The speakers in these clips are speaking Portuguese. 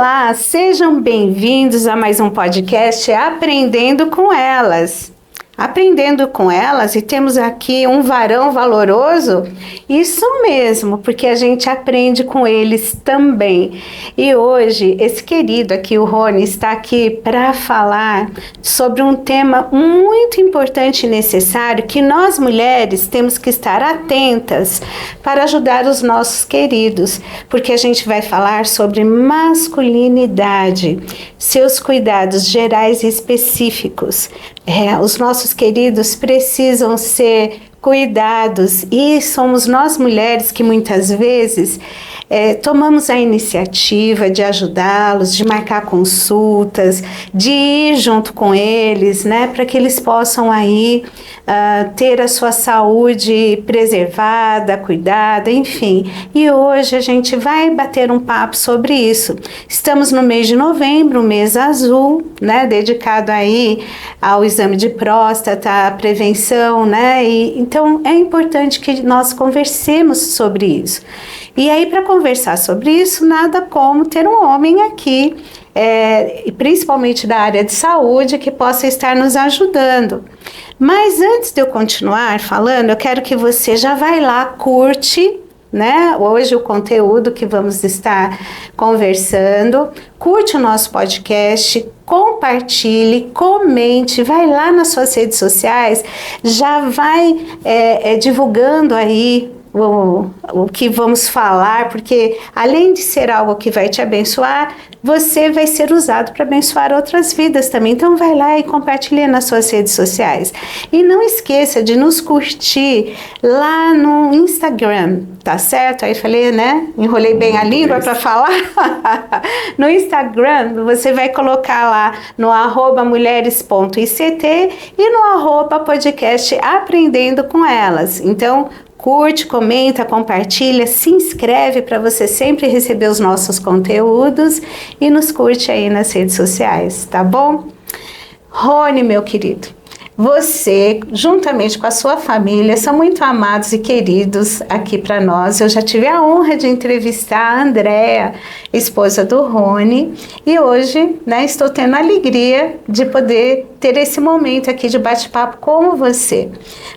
Olá, sejam bem-vindos a mais um podcast Aprendendo com Elas. Aprendendo com elas, e temos aqui um varão valoroso, isso mesmo, porque a gente aprende com eles também. E hoje, esse querido aqui, o Rony, está aqui para falar sobre um tema muito importante e necessário que nós mulheres temos que estar atentas para ajudar os nossos queridos, porque a gente vai falar sobre masculinidade, seus cuidados gerais e específicos. Os nossos queridos precisam ser cuidados e somos nós mulheres que muitas vezes tomamos a iniciativa de ajudá-los, de marcar consultas, de ir junto com eles, né, para que eles possam aí ter a sua saúde preservada, cuidada, enfim. E hoje a gente vai bater um papo sobre isso. Estamos no mês de novembro, mês azul, né, dedicado aí ao exame de próstata, à prevenção, né, e então é importante que nós conversemos sobre isso. E aí, para conversar sobre isso, nada como ter um homem aqui, principalmente da área de saúde, que possa estar nos ajudando. Mas antes de eu continuar falando, eu quero que você já vai lá, curte, né? Hoje o conteúdo que vamos estar conversando, curte o nosso podcast, compartilhe, comente, vai lá nas suas redes sociais, já vai divulgando aí o que vamos falar, porque além de ser algo que vai te abençoar, você vai ser usado para abençoar outras vidas também. Então vai lá e compartilha nas suas redes sociais. E não esqueça de nos curtir lá no Instagram, tá certo? Aí falei, né? Enrolei bem a língua para falar. No Instagram, você vai colocar lá no @mulheres.ict e no @podcast Aprendendo com Elas. Então, curte, comenta, compartilha, se inscreve para você sempre receber os nossos conteúdos e nos curte aí nas redes sociais, tá bom? Rony, meu querido, você, juntamente com a sua família, são muito amados e queridos aqui para nós. Eu já tive a honra de entrevistar a Andréa, esposa do Rony, e hoje, né, estou tendo a alegria de poder ter esse momento aqui de bate-papo com você.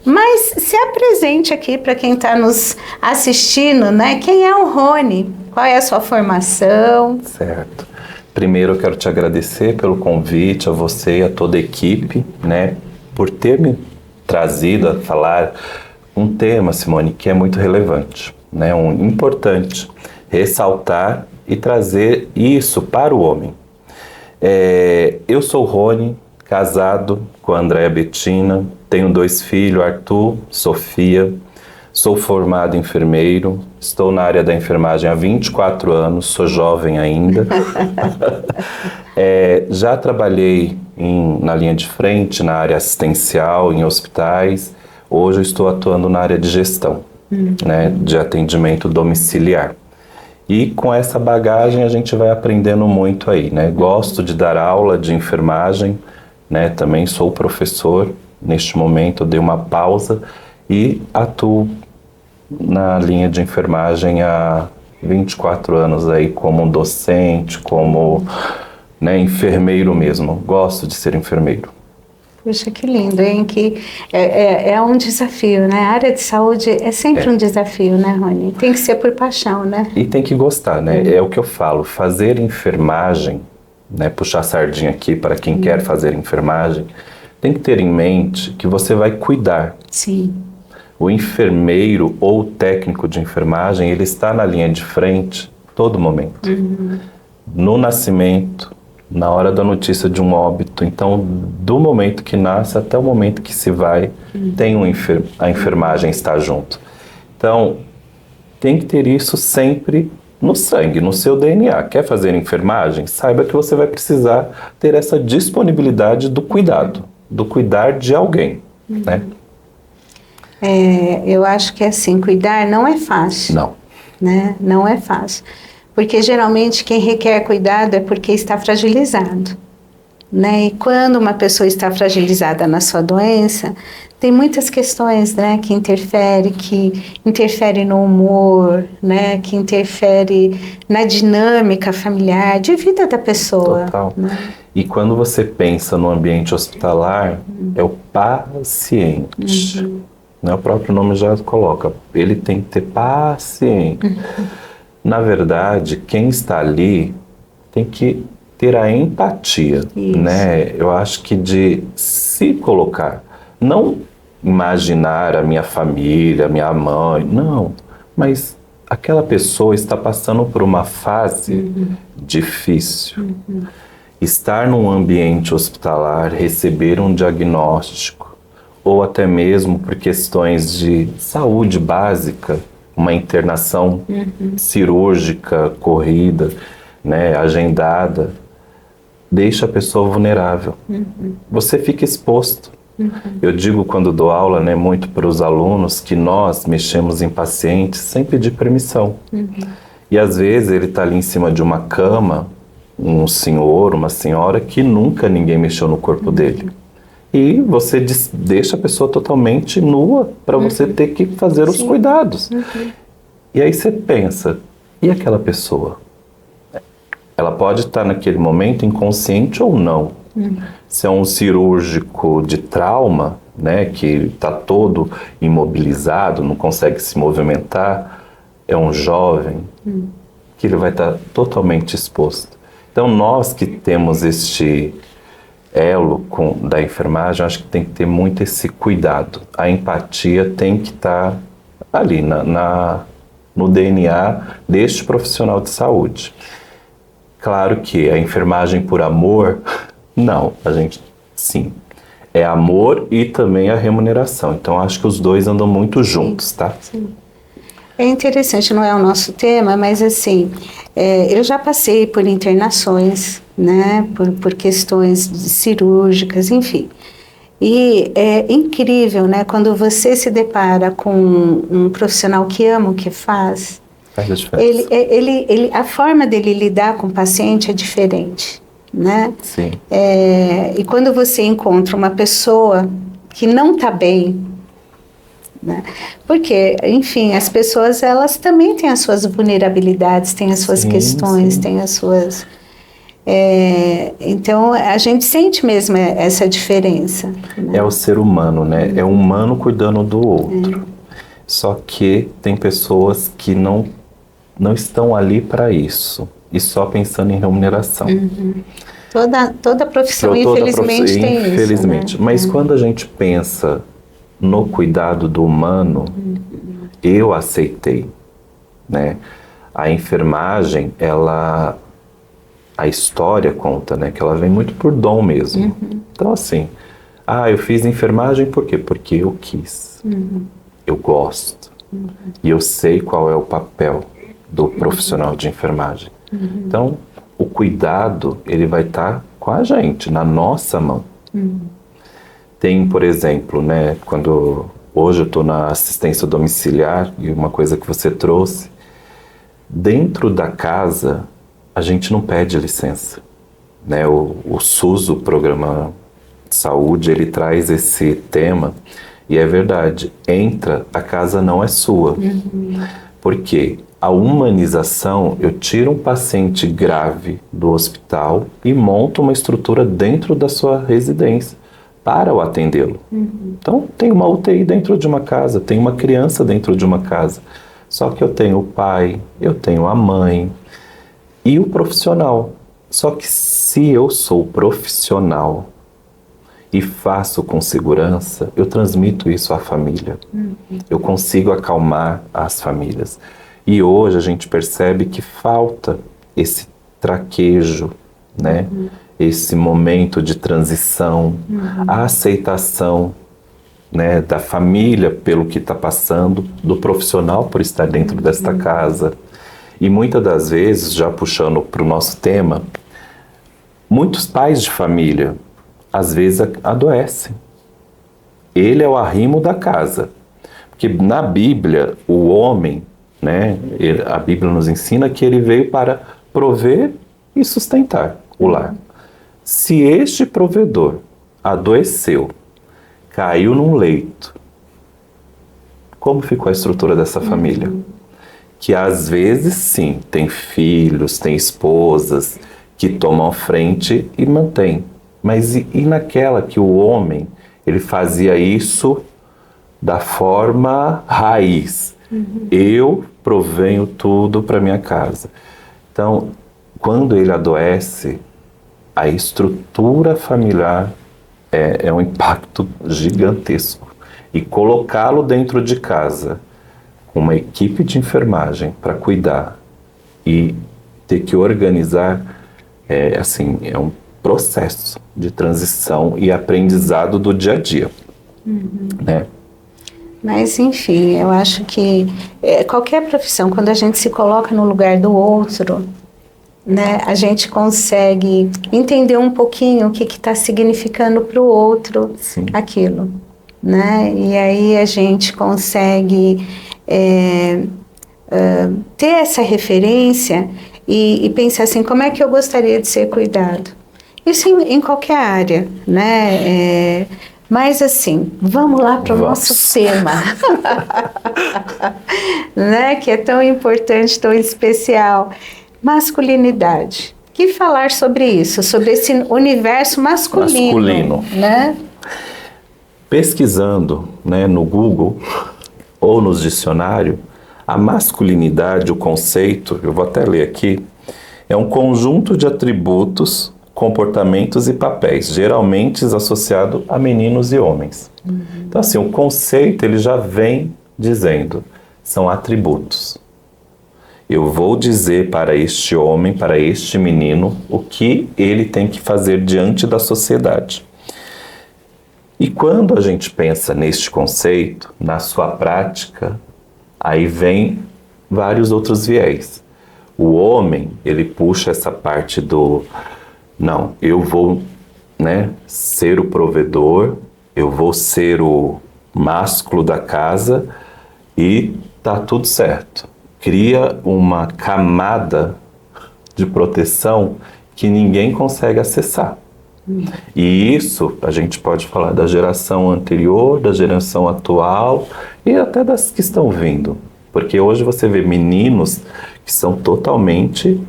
Mas se apresente aqui para quem está nos assistindo, né? Quem é o Rony? Qual é a sua formação? Certo. Primeiro eu quero te agradecer pelo convite, a você e a toda a equipe, né? Por ter me trazido a falar um tema, Simone, que é muito relevante, né? Importante ressaltar e trazer isso para o homem. Eu sou o Rony, casado com a Andréa Bettina, tenho 2 filhos, Arthur, Sofia, sou formado enfermeiro, estou na área da enfermagem há 24 anos, sou jovem ainda. Já trabalhei na linha de frente, na área assistencial, em hospitais. Hoje eu estou atuando na área de gestão, né, de atendimento domiciliar. E com essa bagagem a gente vai aprendendo muito aí, né? Gosto de dar aula de enfermagem, né? Também sou professor. Neste momento eu dei uma pausa e atuo na linha de enfermagem há 24 anos aí como docente, como, né, enfermeiro mesmo. Gosto de ser enfermeiro. Puxa, que lindo, hein? Que é um desafio, né? A área de saúde é sempre um desafio, né, Rony? Tem que ser por paixão, né? E tem que gostar, né? É o que eu falo, fazer enfermagem, né? Puxar a sardinha aqui para quem quer fazer enfermagem, tem que ter em mente que você vai cuidar. Sim. O enfermeiro ou técnico de enfermagem, ele está na linha de frente todo momento. No nascimento, na hora da notícia de um óbito. Então, do momento que nasce até o momento que se vai, a enfermagem está junto. Então, tem que ter isso sempre no sangue, no seu DNA. Quer fazer enfermagem? Saiba que você vai precisar ter essa disponibilidade do cuidado, do cuidar de alguém, né? Eu acho que assim, cuidar não é fácil. Não. Né? Não é fácil. Porque geralmente quem requer cuidado é porque está fragilizado. né? E quando uma pessoa está fragilizada na sua doença, tem muitas questões, né, que interfere no humor, né, que interfere na dinâmica familiar, de vida da pessoa. Total. Né? E quando você pensa no ambiente hospitalar, é o paciente. Né? O próprio nome já coloca. Ele tem que ter paciência. Na verdade, quem está ali tem que ter a empatia. Né? Eu acho que de se colocar, não imaginar a minha família, a minha mãe, não. Mas aquela pessoa está passando por uma fase difícil. Estar num ambiente hospitalar, receber um diagnóstico, ou até mesmo por questões de saúde básica, uma internação cirúrgica, corrida, né, agendada, deixa a pessoa vulnerável. Você fica exposto. Eu digo quando dou aula, né, muito para os alunos, que nós mexemos em pacientes sem pedir permissão. E às vezes ele está ali em cima de uma cama, um senhor, uma senhora, que nunca ninguém mexeu no corpo dele. E você deixa a pessoa totalmente nua para você ter que fazer os cuidados. E aí você pensa, e aquela pessoa? Ela pode estar naquele momento inconsciente ou não. Se é um cirúrgico de trauma, né, que está todo imobilizado, não consegue se movimentar, é um jovem, que ele vai estar totalmente exposto. Então nós que temos este elo da enfermagem, acho que tem que ter muito esse cuidado. A empatia tem que estar ali no DNA deste profissional de saúde. Claro que a enfermagem por amor, não, sim, é amor e também a remuneração. Então acho que os dois andam muito juntos, tá? Sim. É interessante, não é o nosso tema, mas assim, eu já passei por internações, né, por questões cirúrgicas, enfim. E é incrível, né, quando você se depara com um profissional que ama o que faz, a forma dele lidar com o paciente é diferente, né? Sim. E quando você encontra uma pessoa que não está bem, né? Porque, enfim, as pessoas, elas também têm as suas vulnerabilidades, têm as suas questões, têm as suas... então, a gente sente mesmo essa diferença. Né? É o ser humano, né? É um humano cuidando do outro. Só que tem pessoas que não estão ali para isso e só pensando em remuneração. Toda profissão, infelizmente, tem isso. Infelizmente. Né? Mas quando a gente pensa no cuidado do humano, eu aceitei. Né? A enfermagem, a história conta, né, que ela vem muito por dom mesmo. Então, assim, eu fiz enfermagem por quê? Porque eu quis. Eu gosto. E eu sei qual é o papel do profissional de enfermagem. Então, o cuidado, ele vai estar com a gente, na nossa mão. Tem, por exemplo, né, hoje eu estou na assistência domiciliar, e uma coisa que você trouxe, dentro da casa, a gente não pede licença. Né? O SUS, o Programa de Saúde, ele traz esse tema, e é verdade, a casa não é sua. Por quê? A humanização, eu tiro um paciente grave do hospital e monto uma estrutura dentro da sua residência para o atendê-lo. Então, tem uma UTI dentro de uma casa, tem uma criança dentro de uma casa. Só que eu tenho o pai, eu tenho a mãe e o profissional. Só que se eu sou profissional e faço com segurança, eu transmito isso à família. Eu consigo acalmar as famílias. E hoje a gente percebe que falta esse traquejo, né? Esse momento de transição, a aceitação, né, da família pelo que está passando, do profissional por estar dentro desta casa. E muitas das vezes, já puxando para o nosso tema, muitos pais de família, às vezes adoecem. Ele é o arrimo da casa. Porque na Bíblia, o homem, né, a Bíblia nos ensina que ele veio para prover e sustentar o lar. Se este provedor adoeceu, caiu num leito, como ficou a estrutura dessa família? Que às vezes, sim, tem filhos, tem esposas que tomam frente e mantêm. Mas e naquela que o homem, ele fazia isso da forma raiz? Eu provenho tudo para minha casa. Então, quando ele adoece, a estrutura familiar é um impacto gigantesco. E colocá-lo dentro de casa, com uma equipe de enfermagem para cuidar e ter que organizar, é um processo de transição e aprendizado do dia a dia. Né? Mas, enfim, eu acho que qualquer profissão, quando a gente se coloca no lugar do outro, né, a gente consegue entender um pouquinho o que está significando para o outro aquilo. Né? E aí a gente consegue ter essa referência e pensar assim, como é que eu gostaria de ser cuidado? Isso em qualquer área, né? Mas assim, vamos lá para o nosso tema, né? Que é tão importante, tão especial. Masculinidade. Que falar sobre isso? Sobre esse universo masculino. Né? Pesquisando, né, no Google ou nos dicionários, a masculinidade, o conceito, eu vou até ler aqui, é um conjunto de atributos, comportamentos e papéis, geralmente associado a meninos e homens. Então, assim, o conceito ele já vem dizendo, são atributos. Eu vou dizer para este homem, para este menino, o que ele tem que fazer diante da sociedade. E quando a gente pensa neste conceito, na sua prática, aí vem vários outros viés. O homem, ele puxa essa parte do, não, eu vou, né, ser o provedor, eu vou ser o másculo da casa e tá tudo certo. Cria uma camada de proteção que ninguém consegue acessar. E isso a gente pode falar da geração anterior, da geração atual e até das que estão vindo. Porque hoje você vê meninos que são totalmente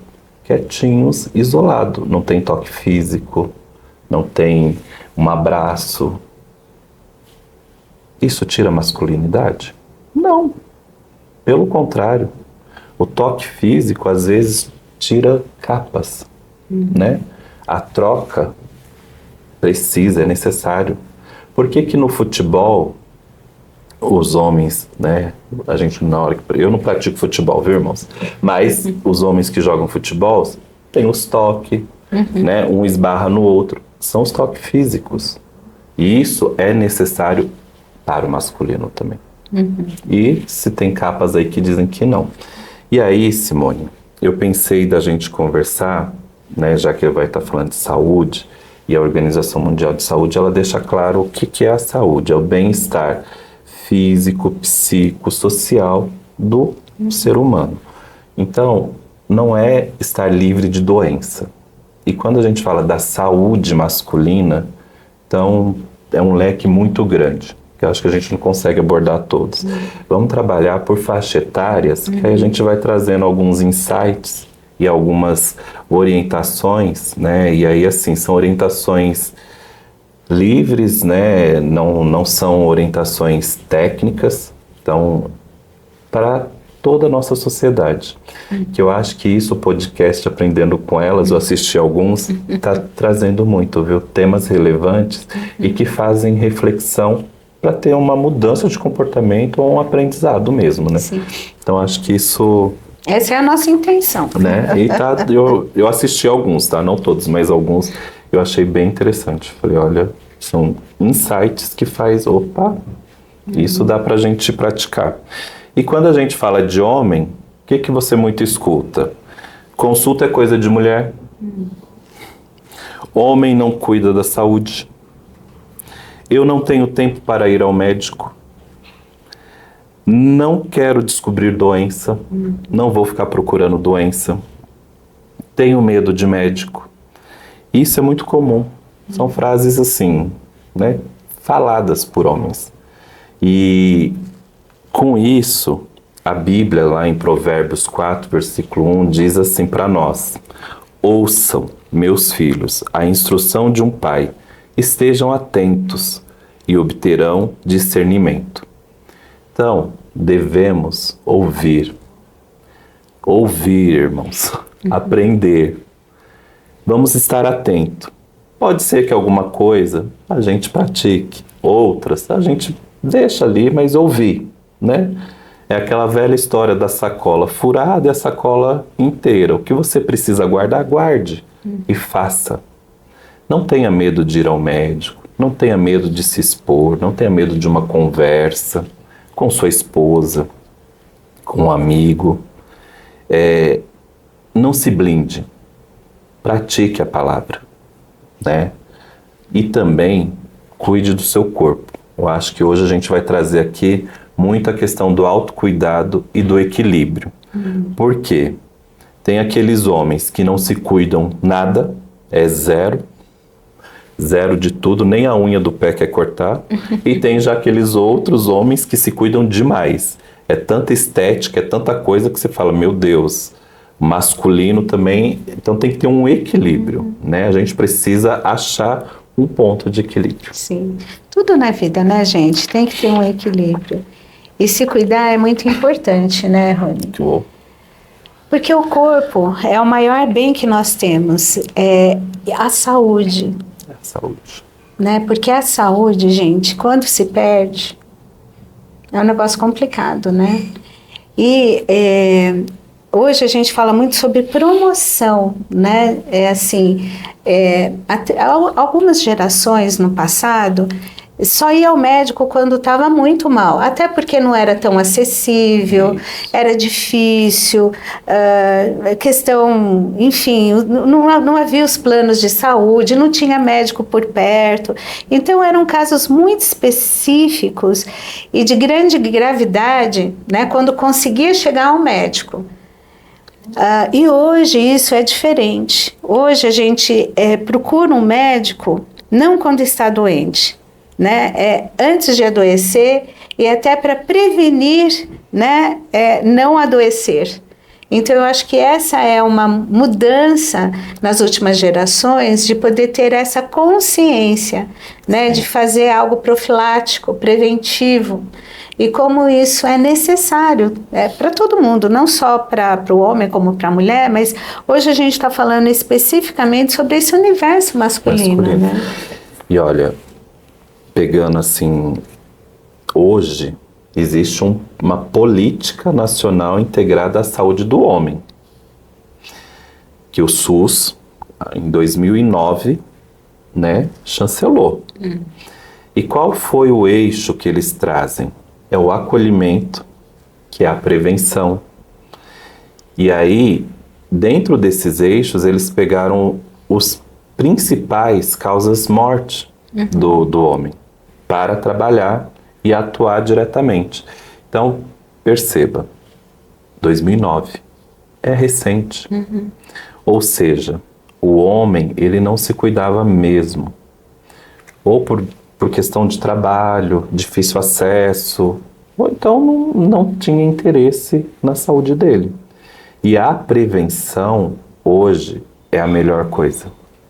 quietinhos, isolados. Não tem toque físico, não tem um abraço. Isso tira a masculinidade? Não. Pelo contrário. O toque físico, às vezes, tira capas, né? A troca precisa, é necessário. Por que que no futebol, os homens, né? A gente, na hora que... Eu não pratico futebol, viu, irmãos? Mas os homens que jogam futebol, tem os toques, né? Um esbarra no outro. São os toques físicos. E isso é necessário para o masculino também. E se tem capas aí que dizem que não. E aí, Simone, eu pensei da gente conversar, né, já que vai estar falando de saúde, e a Organização Mundial de Saúde, ela deixa claro o que é a saúde, é o bem-estar físico, psíquico, social do ser humano. Então, não é estar livre de doença. E quando a gente fala da saúde masculina, então é um leque muito grande, que eu acho que a gente não consegue abordar todos. Vamos trabalhar por faixa etárias, que aí a gente vai trazendo alguns insights e algumas orientações, né? E aí, assim, são orientações livres, né? Não são orientações técnicas, então, para toda a nossa sociedade. Que eu acho que isso, o podcast Aprendendo com Elas, eu assisti alguns, está trazendo muito, viu? Temas relevantes e que fazem reflexão para ter uma mudança de comportamento ou um aprendizado mesmo, né? Sim. Então, acho que isso... Essa é a nossa intenção. Né? E tá, eu assisti alguns, tá? Não todos, mas alguns eu achei bem interessante. Falei, olha, são insights que faz, opa, isso dá pra gente praticar. E quando a gente fala de homem, o que você muito escuta? Consulta é coisa de mulher. Homem não cuida da saúde. Eu não tenho tempo para ir ao médico. Não quero descobrir doença. Não vou ficar procurando doença. Tenho medo de médico. Isso é muito comum. São frases assim, né, faladas por homens. E com isso, a Bíblia, lá em Provérbios 4, versículo 1, diz assim para nós: ouçam, meus filhos, a instrução de um pai, estejam atentos e obterão discernimento. Então, devemos ouvir. Ouvir, irmãos. Aprender. Vamos estar atentos. Pode ser que alguma coisa a gente pratique, outras a gente deixa ali, mas ouvir, né? É aquela velha história da sacola furada e a sacola inteira. O que você precisa guardar, guarde e faça. Não tenha medo de ir ao médico, não tenha medo de se expor, não tenha medo de uma conversa com sua esposa, com um amigo. Não se blinde, pratique a palavra, né? E também cuide do seu corpo. Eu acho que hoje a gente vai trazer aqui muito a questão do autocuidado e do equilíbrio. Por quê? Tem aqueles homens que não se cuidam nada, é zero de tudo, nem a unha do pé quer cortar. E tem já aqueles outros homens que se cuidam demais. É tanta estética, é tanta coisa que você fala, meu Deus, masculino também. Então tem que ter um equilíbrio, né? A gente precisa achar um ponto de equilíbrio. Sim. Tudo na vida, né, gente? Tem que ter um equilíbrio. E se cuidar é muito importante, né, Rony? Porque o corpo é o maior bem que nós temos, é a saúde. É a saúde. Né? Porque a saúde, gente, quando se perde, é um negócio complicado, né? E hoje a gente fala muito sobre promoção, né? Algumas gerações no passado só ia ao médico quando estava muito mal, até porque não era tão acessível, era difícil, questão, enfim, não havia os planos de saúde, não tinha médico por perto, então eram casos muito específicos e de grande gravidade, né, quando conseguia chegar ao médico. E hoje isso é diferente. Hoje a gente procura um médico não quando está doente, né? Antes de adoecer e até para prevenir, né? Não adoecer. Então eu acho que essa é uma mudança nas últimas gerações de poder ter essa consciência, né? De fazer algo profilático, preventivo. E como isso é necessário para todo mundo, não só para o homem como para a mulher, mas hoje a gente está falando especificamente sobre esse universo masculino. Né? E olha, pegando assim, hoje existe uma política nacional integrada à saúde do homem, que o SUS, em 2009, né, chancelou. E qual foi o eixo que eles trazem? É o acolhimento, que é a prevenção. E aí, dentro desses eixos, eles pegaram os principais causas morte do homem para trabalhar e atuar diretamente. Então, perceba, 2009 é recente. Ou seja, o homem, ele não se cuidava mesmo. Ou por questão de trabalho, difícil acesso, ou então não tinha interesse na saúde dele. E a prevenção, hoje, é a melhor coisa,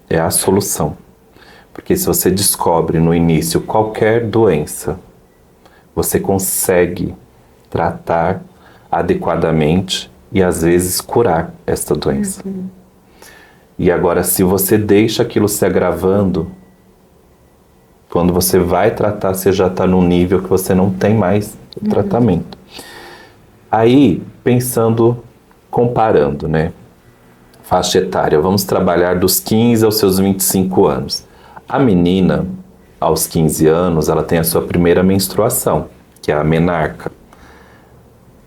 é a solução. Porque se você descobre no início qualquer doença, você consegue tratar adequadamente e às vezes curar esta doença. E agora, se você deixa aquilo se agravando, quando você vai tratar, você já está num nível que você não tem mais tratamento. Aí, pensando, comparando, né? Faixa etária, vamos trabalhar dos 15 aos seus 25 anos. A menina, aos 15 anos, ela tem a sua primeira menstruação, que é a menarca.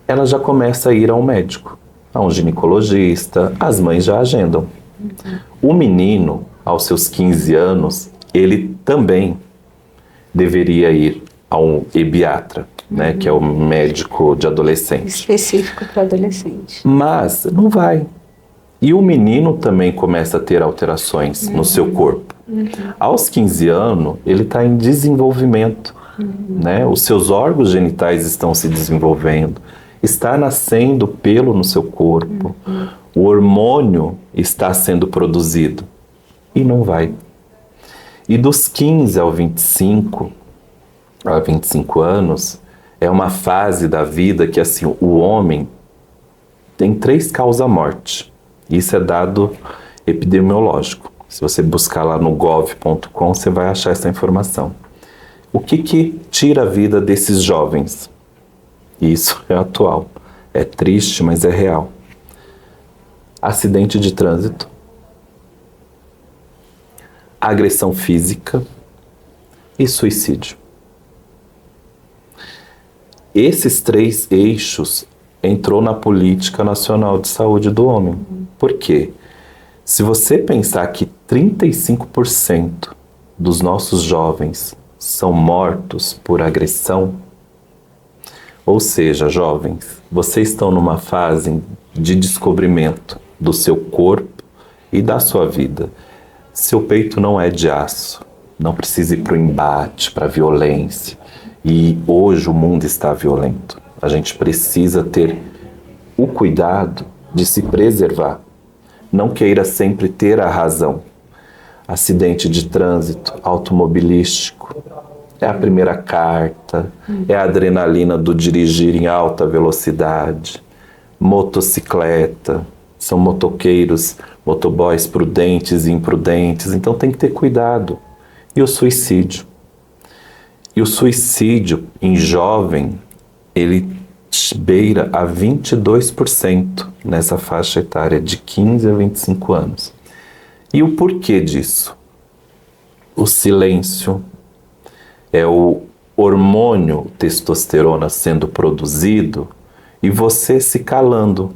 Ela já começa a ir ao médico, a um ginecologista, as mães já agendam. O menino, aos seus 15 anos, ele também deveria ir a um ebiatra, né, que é o médico de adolescente. Específico para adolescente. Mas não vai. E o menino também começa a ter alterações no seu corpo. Aos 15 anos, ele está em desenvolvimento, né? Os seus órgãos genitais estão se desenvolvendo, está nascendo pelo no seu corpo, o hormônio está sendo produzido e não vai. E dos 15 a 25 anos, é uma fase da vida que assim, o homem tem 3 causas-morte. Isso é dado epidemiológico. Se você buscar lá no gov.com, você vai achar essa informação. O que tira a vida desses jovens? Isso é atual. É triste, mas é real. Acidente de trânsito, agressão física e suicídio. Esses 3 eixos entrou na Política Nacional de Saúde do Homem. Por quê? Se você pensar que 35% dos nossos jovens são mortos por agressão, ou seja, jovens, vocês estão numa fase de descobrimento do seu corpo e da sua vida. Seu peito não é de aço, não precisa ir para o embate, para a violência. E hoje o mundo está violento. A gente precisa ter o cuidado de se preservar. Não queira sempre ter a razão. Acidente de trânsito, automobilístico, é a primeira carta, é a adrenalina do dirigir em alta velocidade, motocicleta, são motoqueiros, motoboys prudentes e imprudentes, então tem que ter cuidado. E o suicídio? E o suicídio em jovem, ele beira a 22% nessa faixa etária de 15 a 25 anos. E o porquê disso? O silêncio, é o hormônio testosterona sendo produzido e você se calando.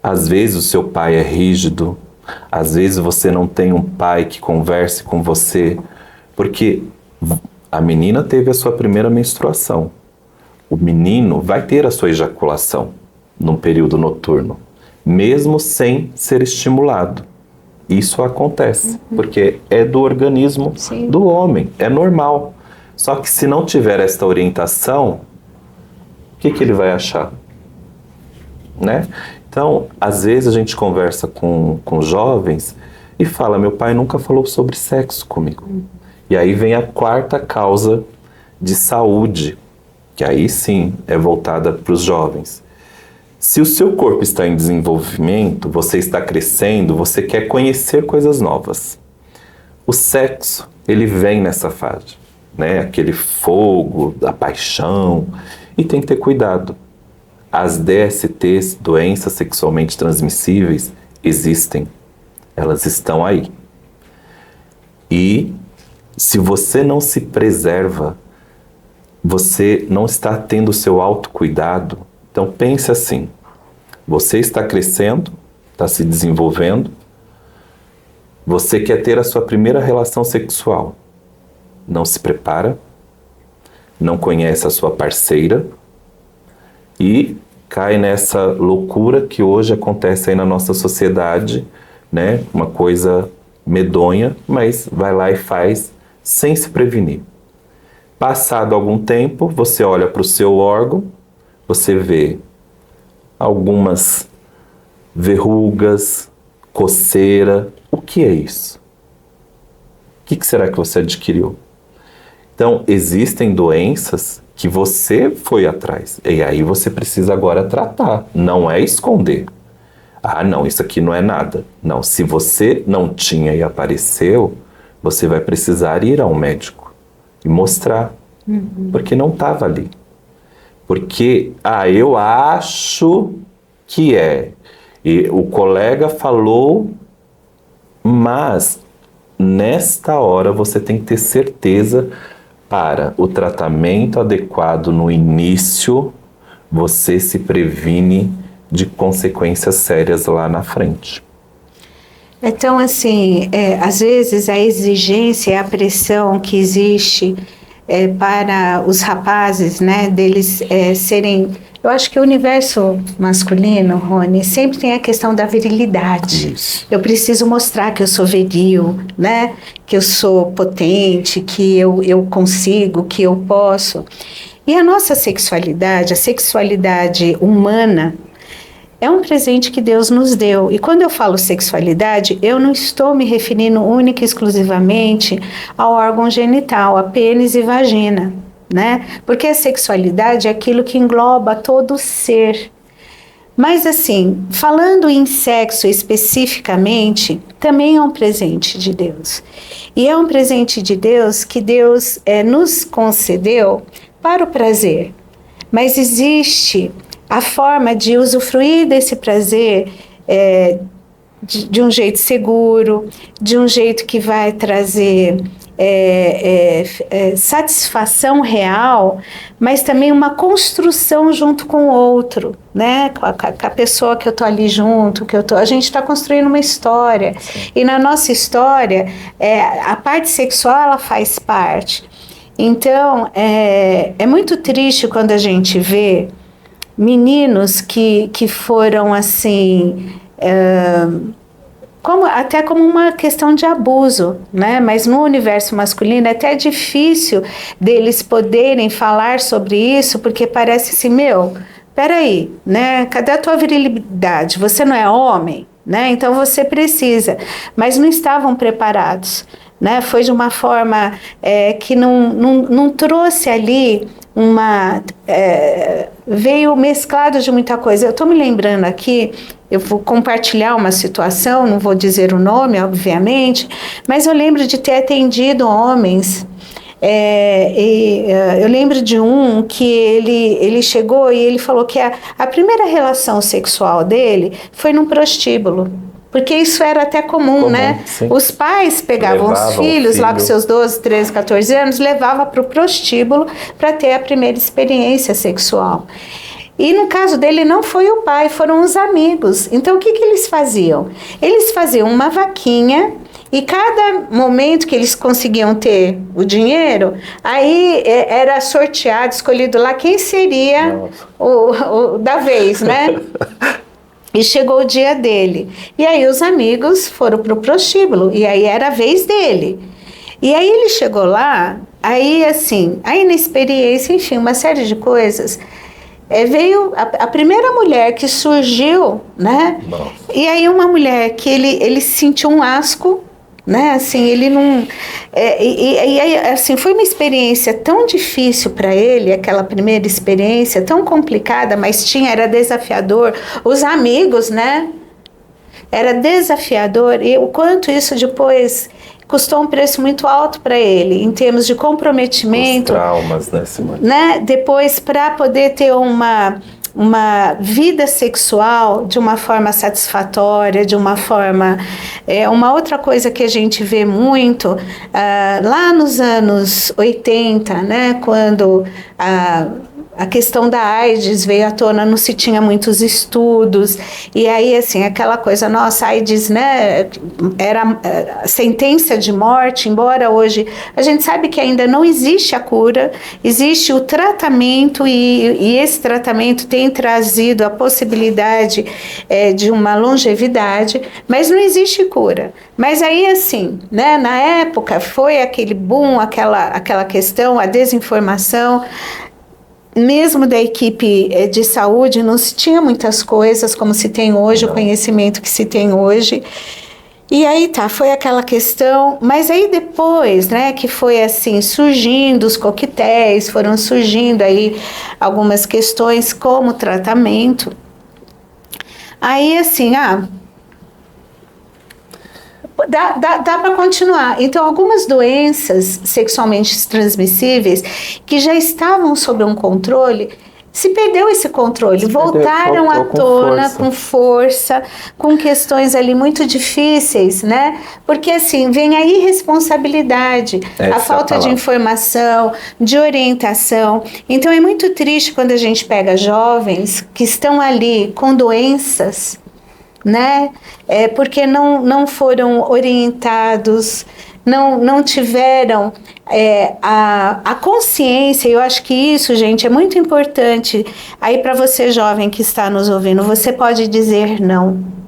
Às vezes o seu pai é rígido, às vezes você não tem um pai que converse com você, porque a menina teve a sua primeira menstruação. O menino vai ter a sua ejaculação num período noturno, mesmo sem ser estimulado. Isso acontece, porque é do organismo do homem, é normal. Só que se não tiver esta orientação, o que ele vai achar? Né? Então, às vezes a gente conversa com jovens e fala, meu pai nunca falou sobre sexo comigo. E aí vem a 4ª causa de saúde, que aí sim é voltada para os jovens. Se o seu corpo está em desenvolvimento, você está crescendo, você quer conhecer coisas novas. O sexo, ele vem nessa fase, né? Aquele fogo, da paixão, e tem que ter cuidado. As DSTs, doenças sexualmente transmissíveis, existem. Elas estão aí. E se você não se preserva, você não está tendo o seu autocuidado. Então pense assim, você está crescendo, está se desenvolvendo, você quer ter a sua primeira relação sexual, não se prepara, não conhece a sua parceira e cai nessa loucura que hoje acontece aí na nossa sociedade, né? Uma coisa medonha, mas vai lá e faz sem se prevenir. Passado algum tempo, você olha para o seu órgão, você vê algumas verrugas, coceira. O que é isso? O que será que você adquiriu? Então, existem doenças que você foi atrás. E aí você precisa agora tratar. Não é esconder. Ah, não, isso aqui não é nada. Não, se você não tinha e apareceu, você vai precisar ir ao médico e mostrar. Porque não estava ali. Porque, eu acho que é. E o colega falou, mas nesta hora você tem que ter certeza para o tratamento adequado no início, você se previne de consequências sérias lá na frente. Então, assim, às vezes a exigência e a pressão que existe para os rapazes, né, deles serem Eu acho que o universo masculino, Rony, sempre tem a questão da virilidade. Isso. Eu preciso mostrar que eu sou viril, né? Que eu sou potente, que eu consigo, que eu posso. E a nossa sexualidade, a sexualidade humana, é um presente que Deus nos deu. E quando eu falo sexualidade, eu não estou me referindo única e exclusivamente ao órgão genital, a pênis e vagina, né? Porque a sexualidade é aquilo que engloba todo o ser. Mas assim, falando em sexo especificamente, também é um presente de Deus. E é um presente de Deus que Deus nos concedeu para o prazer. Mas existe a forma de usufruir desse prazer de um jeito seguro, de um jeito que vai trazer satisfação real, mas também uma construção junto com o outro, né? Com a pessoa que eu tô ali junto, a gente está construindo uma história. Sim. E na nossa história, a parte sexual ela faz parte. Então, é muito triste quando a gente vê meninos que foram assim, até como uma questão de abuso, né? Mas no universo masculino é até difícil deles poderem falar sobre isso, porque parece assim, peraí, né? Cadê a tua virilidade? Você não é homem, né? Então você precisa, mas não estavam preparados, né? Foi de uma forma que não trouxe ali veio mesclado de muita coisa. Eu estou me lembrando aqui, eu vou compartilhar uma situação, não vou dizer o nome, obviamente, mas eu lembro de ter atendido homens. Eu lembro de um que ele chegou e ele falou que a primeira relação sexual dele foi num prostíbulo. Porque isso era até comum, né? Sim. Os pais pegavam os filhos lá com seus 12, 13, 14 anos, levavam para o prostíbulo para ter a primeira experiência sexual. E no caso dele não foi o pai, foram os amigos. Então o que eles faziam? Eles faziam uma vaquinha e cada momento que eles conseguiam ter o dinheiro, aí era sorteado, escolhido lá quem seria o da vez, né? E chegou o dia dele. E aí os amigos foram pro prostíbulo. E aí era a vez dele. E aí ele chegou lá, aí na experiência, enfim, uma série de coisas. Veio a primeira mulher que surgiu, né? Nossa. E aí uma mulher que ele sentiu um asco, né? Assim, ele não... assim, foi uma experiência tão difícil para ele, aquela primeira experiência, tão complicada, mas era desafiador. Os amigos, né? Era desafiador, e o quanto isso depois custou um preço muito alto para ele, em termos de comprometimento. Os traumas, né, Simone? Né? Depois, para poder ter uma vida sexual de uma forma satisfatória, de uma forma... uma outra coisa que a gente vê muito, lá nos anos 80, né, quando a questão da AIDS veio à tona, não se tinha muitos estudos, e aí, assim, aquela coisa, nossa, a AIDS, né, era sentença de morte, embora hoje a gente sabe que ainda não existe a cura, existe o tratamento, e esse tratamento tem trazido a possibilidade de uma longevidade, mas não existe cura. Mas aí, assim, né, na época foi aquele boom, aquela questão, a desinformação, mesmo da equipe de saúde, não se tinha muitas coisas como se tem hoje, o conhecimento que se tem hoje. E aí foi aquela questão, mas aí depois, né, que foi assim, surgindo os coquetéis, foram surgindo aí algumas questões como tratamento. Aí assim, dá para continuar. Então, algumas doenças sexualmente transmissíveis que já estavam sob um controle, se perdeu esse controle, voltaram à tona com força, com questões ali muito difíceis, né? Porque assim, vem a irresponsabilidade, a falta de informação, de orientação. Então, é muito triste quando a gente pega jovens que estão ali com doenças, né? Porque não foram orientados, não tiveram a consciência. Eu acho que isso, gente, é muito importante. Aí para você jovem que está nos ouvindo, você pode dizer não.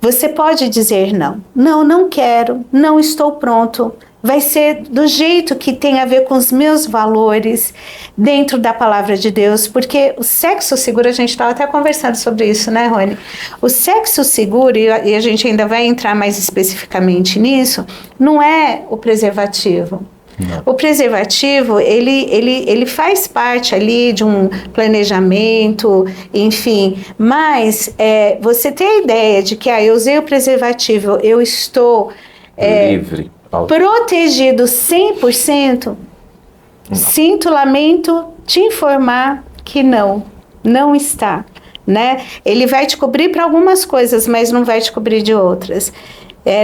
Você pode dizer não. Não, não quero, não estou pronto. Vai ser do jeito que tem a ver com os meus valores dentro da palavra de Deus, porque o sexo seguro, a gente estava até conversando sobre isso, né, Rony? O sexo seguro, e a gente ainda vai entrar mais especificamente nisso, não é o preservativo. Não. O preservativo, ele faz parte ali de um planejamento, enfim, mas você tem a ideia de que eu usei o preservativo, eu estou livre, protegido 100%, lamento te informar que não está, né? Ele vai te cobrir para algumas coisas, mas não vai te cobrir de outras.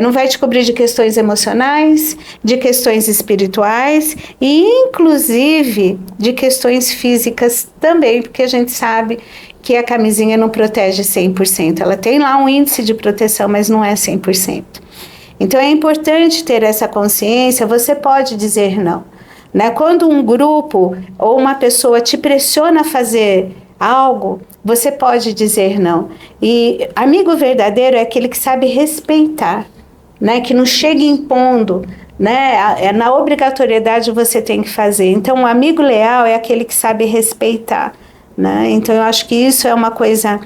Não vai te cobrir de questões emocionais, de questões espirituais e, inclusive, de questões físicas também, porque a gente sabe que a camisinha não protege 100%. Ela tem lá um índice de proteção, mas não é 100%. Então, é importante ter essa consciência. Você pode dizer não, né? Quando um grupo ou uma pessoa te pressiona a fazer algo, você pode dizer não. E amigo verdadeiro é aquele que sabe respeitar, né? Que não chega impondo, né? Na obrigatoriedade você tem que fazer. Então, um amigo leal é aquele que sabe respeitar, né? Então, eu acho que isso é uma coisa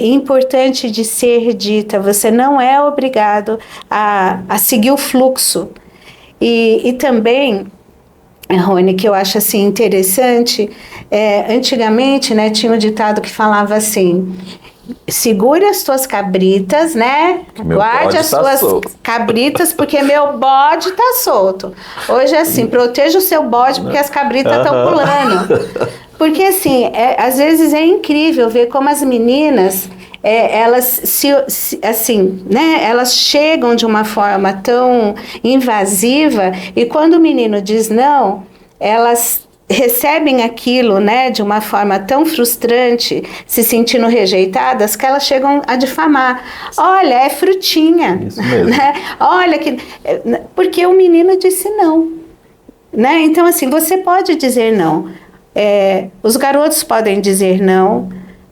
importante de ser dita. Você não é obrigado a seguir o fluxo. E também, Rony, que eu acho assim interessante, antigamente, né, tinha um ditado que falava assim: segure as tuas cabritas, né? Guarde as suas cabritas, porque meu bode tá solto. Hoje é assim, proteja o seu bode, porque as cabritas estão pulando. Porque assim, às vezes é incrível ver como as meninas, elas assim, né? Elas chegam de uma forma tão invasiva, e quando o menino diz não, elas recebem aquilo, né, de uma forma tão frustrante, se sentindo rejeitadas, que elas chegam a difamar. Olha, é frutinha. Isso mesmo. Né? Olha que... Porque o menino disse não. Né? Então, assim, você pode dizer não. Os garotos podem dizer não,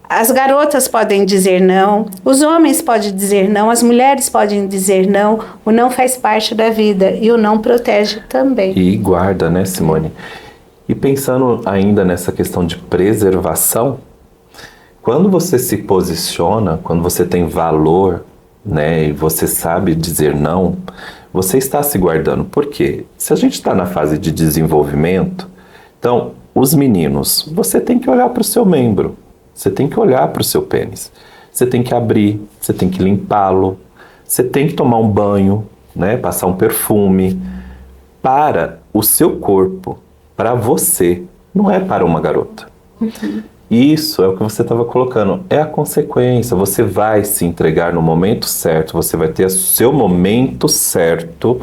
as garotas podem dizer não, os homens podem dizer não, as mulheres podem dizer não. O não faz parte da vida e o não protege também. E guarda, né, Simone? E pensando ainda nessa questão de preservação, quando você se posiciona, quando você tem valor, né, e você sabe dizer não, você está se guardando. Por quê? Se a gente está na fase de desenvolvimento, então, os meninos, você tem que olhar para o seu membro, você tem que olhar para o seu pênis, você tem que abrir, você tem que limpá-lo, você tem que tomar um banho, né, passar um perfume para o seu corpo, para você, não é para uma garota. Uhum. Isso é o que você estava colocando, é a consequência. Você vai se entregar no momento certo, você vai ter o seu momento certo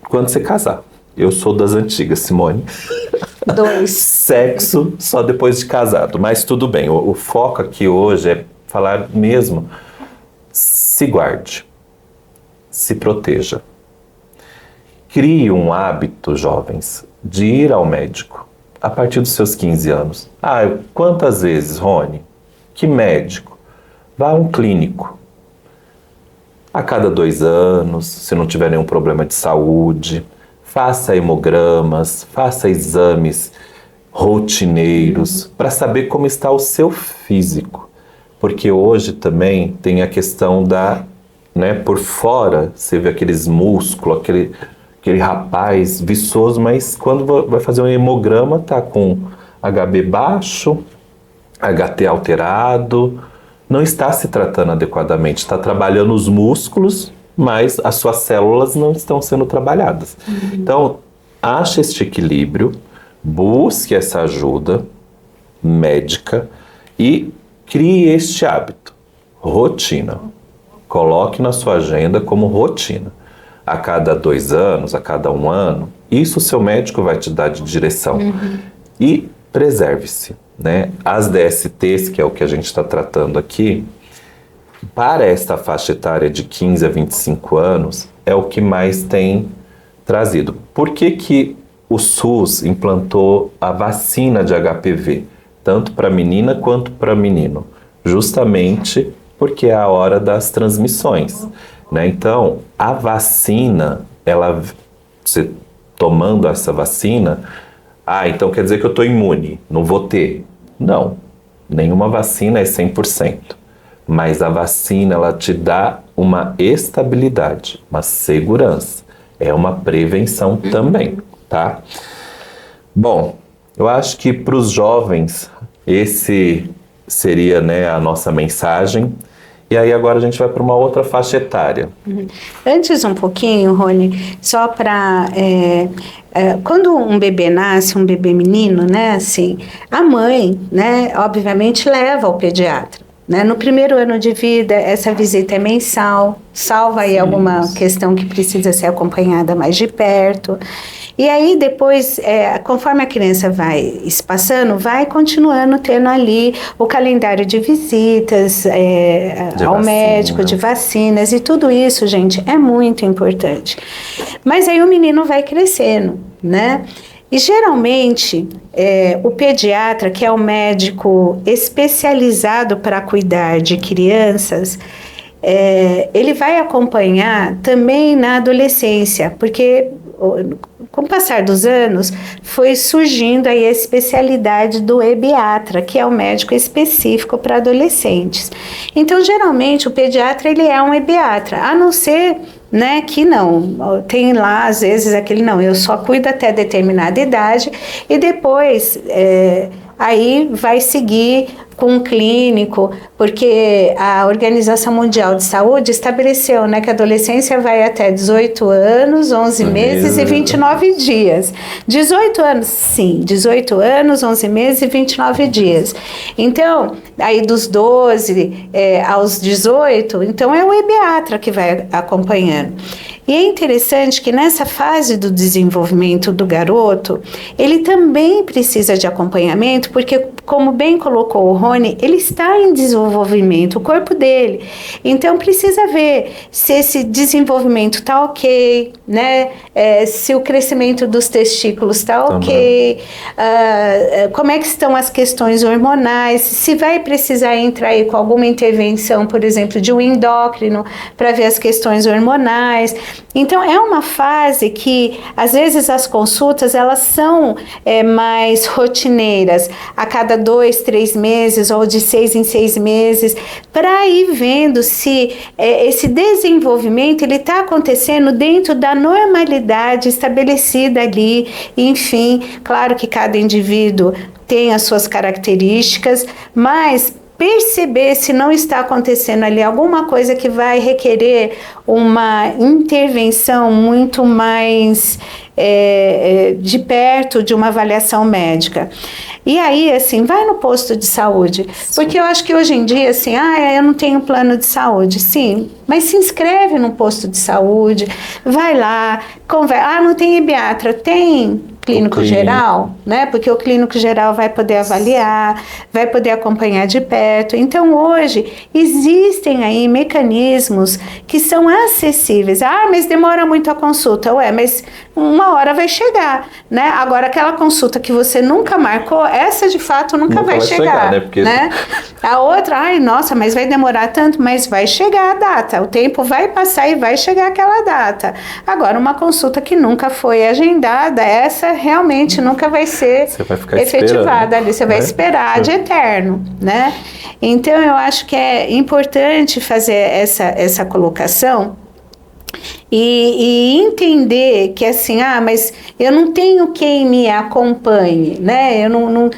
quando você casar. Eu sou das antigas, Simone. 2. Sexo só depois de casado, mas tudo bem. O foco aqui hoje é falar mesmo, se guarde, se proteja. Crie um hábito, jovens, de ir ao médico a partir dos seus 15 anos. Quantas vezes, Rony? Que médico? Vá a um clínico. A cada 2 anos, se não tiver nenhum problema de saúde, faça hemogramas, faça exames rotineiros para saber como está o seu físico. Porque hoje também tem a questão né, por fora, você vê aqueles músculos, aquele rapaz viçoso, mas quando vai fazer um hemograma, tá com HB baixo, HT alterado, não está se tratando adequadamente, está trabalhando os músculos, mas as suas células não estão sendo trabalhadas. Uhum. Então, ache este equilíbrio, busque essa ajuda médica e crie este hábito, rotina. Coloque na sua agenda como rotina. A cada 2 anos, a cada 1 ano, isso o seu médico vai te dar de direção. Uhum. E preserve-se, né? As DSTs, que é o que a gente está tratando aqui, para esta faixa etária de 15 a 25 anos, é o que mais tem trazido. Por que que o SUS implantou a vacina de HPV, tanto para menina quanto para menino? Justamente porque é a hora das transmissões, né? Então, a vacina, você tomando essa vacina, então quer dizer que eu estou imune, não vou ter. Não, nenhuma vacina é 100%, mas a vacina, ela te dá uma estabilidade, uma segurança, é uma prevenção também, tá? Bom, eu acho que para os jovens, esse seria, né, a nossa mensagem. E aí agora a gente vai para uma outra faixa etária. Antes um pouquinho, Rony, só para... quando um bebê nasce, um bebê menino, né, assim, a mãe, né, obviamente leva ao pediatra. Né? No primeiro ano de vida, essa visita é mensal, salva aí alguma questão que precisa ser acompanhada mais de perto. E aí depois, conforme a criança vai passando, vai continuando tendo ali o calendário de visitas ao médico, de vacinas, e tudo isso, gente, é muito importante. Mas aí o menino vai crescendo, né? E geralmente o pediatra, que é o médico especializado para cuidar de crianças, ele vai acompanhar também na adolescência, porque com o passar dos anos foi surgindo aí a especialidade do ebiatra, que é o médico específico para adolescentes. Então, geralmente, o pediatra ele é um ebiatra, a não ser... né, que não, tem lá às vezes aquele não, eu só cuido até determinada idade e depois aí vai seguir com um clínico, porque a Organização Mundial de Saúde estabeleceu, né, que a adolescência vai até 18 anos, 11 meses e 29 dias. 18 anos, sim, 18 anos, 11 meses e 29 dias. Então, aí dos 12 aos 18, então é o ebiatra que vai acompanhando. E é interessante que nessa fase do desenvolvimento do garoto, ele também precisa de acompanhamento, porque, como bem colocou o Rony, ele está em desenvolvimento, o corpo dele. Então, precisa ver se esse desenvolvimento está ok, né? Se o crescimento dos testículos está ok, como é que estão as questões hormonais, se vai precisar entrar aí com alguma intervenção, por exemplo, de um endócrino, para ver as questões hormonais. Então, é uma fase que, às vezes, as consultas, elas são mais rotineiras, a cada 2, 3 meses, ou de 6 em 6 meses, para ir vendo se esse desenvolvimento ele está acontecendo dentro da normalidade estabelecida ali. Enfim, claro que cada indivíduo tem as suas características, mas perceber se não está acontecendo ali alguma coisa que vai requerer uma intervenção muito mais de perto de uma avaliação médica. E aí, assim, vai no posto de saúde, porque eu acho que hoje em dia, assim, eu não tenho plano de saúde, sim, mas se inscreve no posto de saúde, vai lá, conversa, não tem ebiatra, tem clínico geral, né? Porque o clínico geral vai poder avaliar, vai poder acompanhar de perto. Então, hoje, existem aí mecanismos que são acessíveis. Mas demora muito a consulta. Mas uma hora vai chegar, né? Agora, aquela consulta que você nunca marcou, essa de fato nunca vai chegar, né? Porque... né? A outra, nossa, mas vai demorar tanto, mas vai chegar a data. O tempo vai passar e vai chegar aquela data. Agora, uma consulta que nunca foi agendada, essa realmente nunca vai ser efetivada ali, você vai esperar de eterno, né? Então, eu acho que é importante fazer essa colocação e entender que assim, mas eu não tenho quem me acompanhe, né? Eu não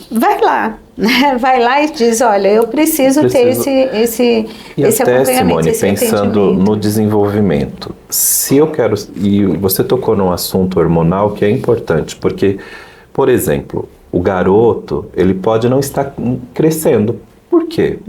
vai lá, né? Vai lá e diz, olha, eu preciso ter esse até, acompanhamento, Simone, pensando no desenvolvimento, se eu quero, e você tocou num assunto hormonal que é importante, porque, por exemplo, o garoto, ele pode não estar crescendo. Por quê?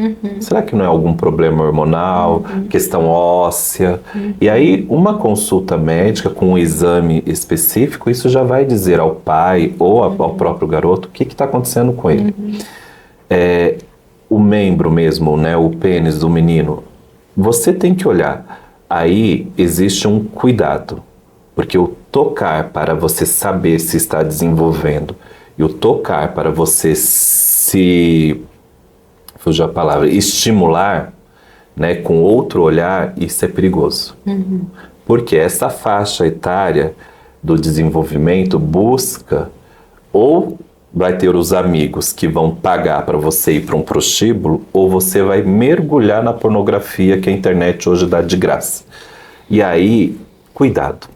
Será que não é algum problema hormonal, questão óssea? E aí, uma consulta médica com um exame específico, isso já vai dizer ao pai ou ao próprio garoto o que está acontecendo com ele. o membro mesmo, né, o pênis do menino, você tem que olhar. Aí existe um cuidado, porque o tocar para você saber se está desenvolvendo e o tocar para você se, fugiu a palavra, estimular, né, com outro olhar, isso é perigoso. Porque essa faixa etária do desenvolvimento busca, ou vai ter os amigos que vão pagar para você ir para um prostíbulo, ou você vai mergulhar na pornografia que a internet hoje dá de graça. E aí, cuidado,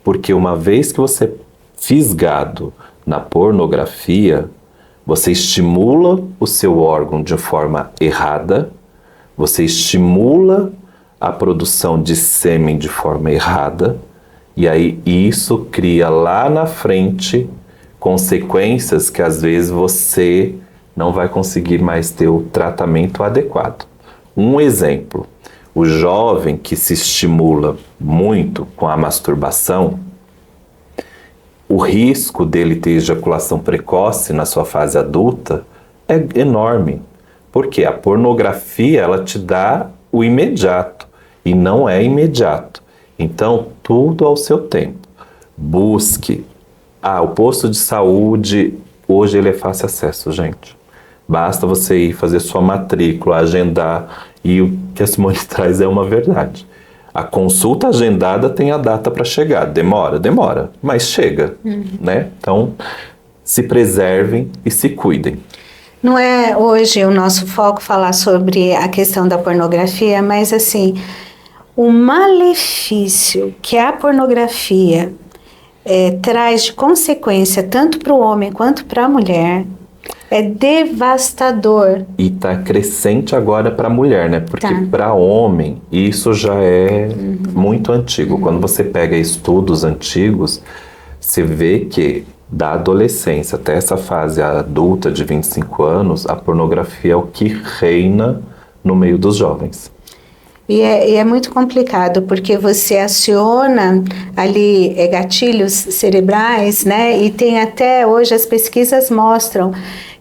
porque uma vez que você é fisgado na pornografia, você estimula o seu órgão de forma errada, você estimula a produção de sêmen de forma errada, e aí isso cria lá na frente consequências que às vezes você não vai conseguir mais ter o tratamento adequado. Um exemplo, o jovem que se estimula muito com a masturbação, o risco dele ter ejaculação precoce na sua fase adulta é enorme, porque a pornografia ela te dá o imediato e não é imediato. Então, tudo ao seu tempo. Busque. O posto de saúde, hoje ele é fácil acesso, gente. Basta você ir fazer sua matrícula, agendar, e o que a Simone traz é uma verdade. A consulta agendada tem a data para chegar. Demora, mas chega, né? Então, se preservem e se cuidem. Não é hoje o nosso foco falar sobre a questão da pornografia, mas assim, o malefício que a pornografia traz de consequência tanto para o homem quanto para a mulher é devastador. E está crescente agora para a mulher, né? Porque para homem isso já é muito antigo. Quando você pega estudos antigos, você vê que da adolescência até essa fase adulta de 25 anos, a pornografia é o que reina no meio dos jovens. E é muito complicado, porque você aciona ali gatilhos cerebrais, né? E tem até hoje, as pesquisas mostram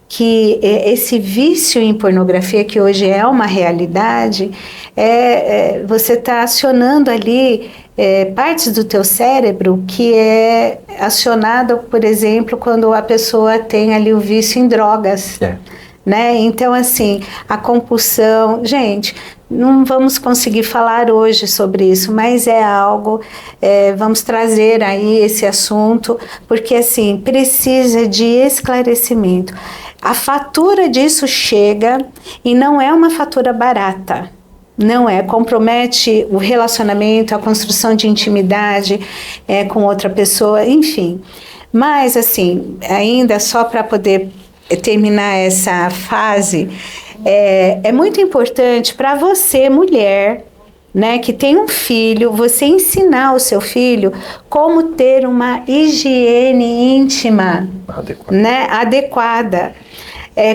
que esse vício em pornografia, que hoje é uma realidade, você está acionando ali partes do teu cérebro que é acionada, por exemplo, quando a pessoa tem ali o vício em drogas. Né? Então, assim, a compulsão... Gente, não vamos conseguir falar hoje sobre isso, mas é algo... vamos trazer aí esse assunto, porque, assim, precisa de esclarecimento. A fatura disso chega e não é uma fatura barata. Não é, compromete o relacionamento, a construção de intimidade com outra pessoa, enfim. Mas, assim, ainda só para poder terminar essa fase, é muito importante para você, mulher, né, que tem um filho, você ensinar o seu filho como ter uma higiene íntima adequada.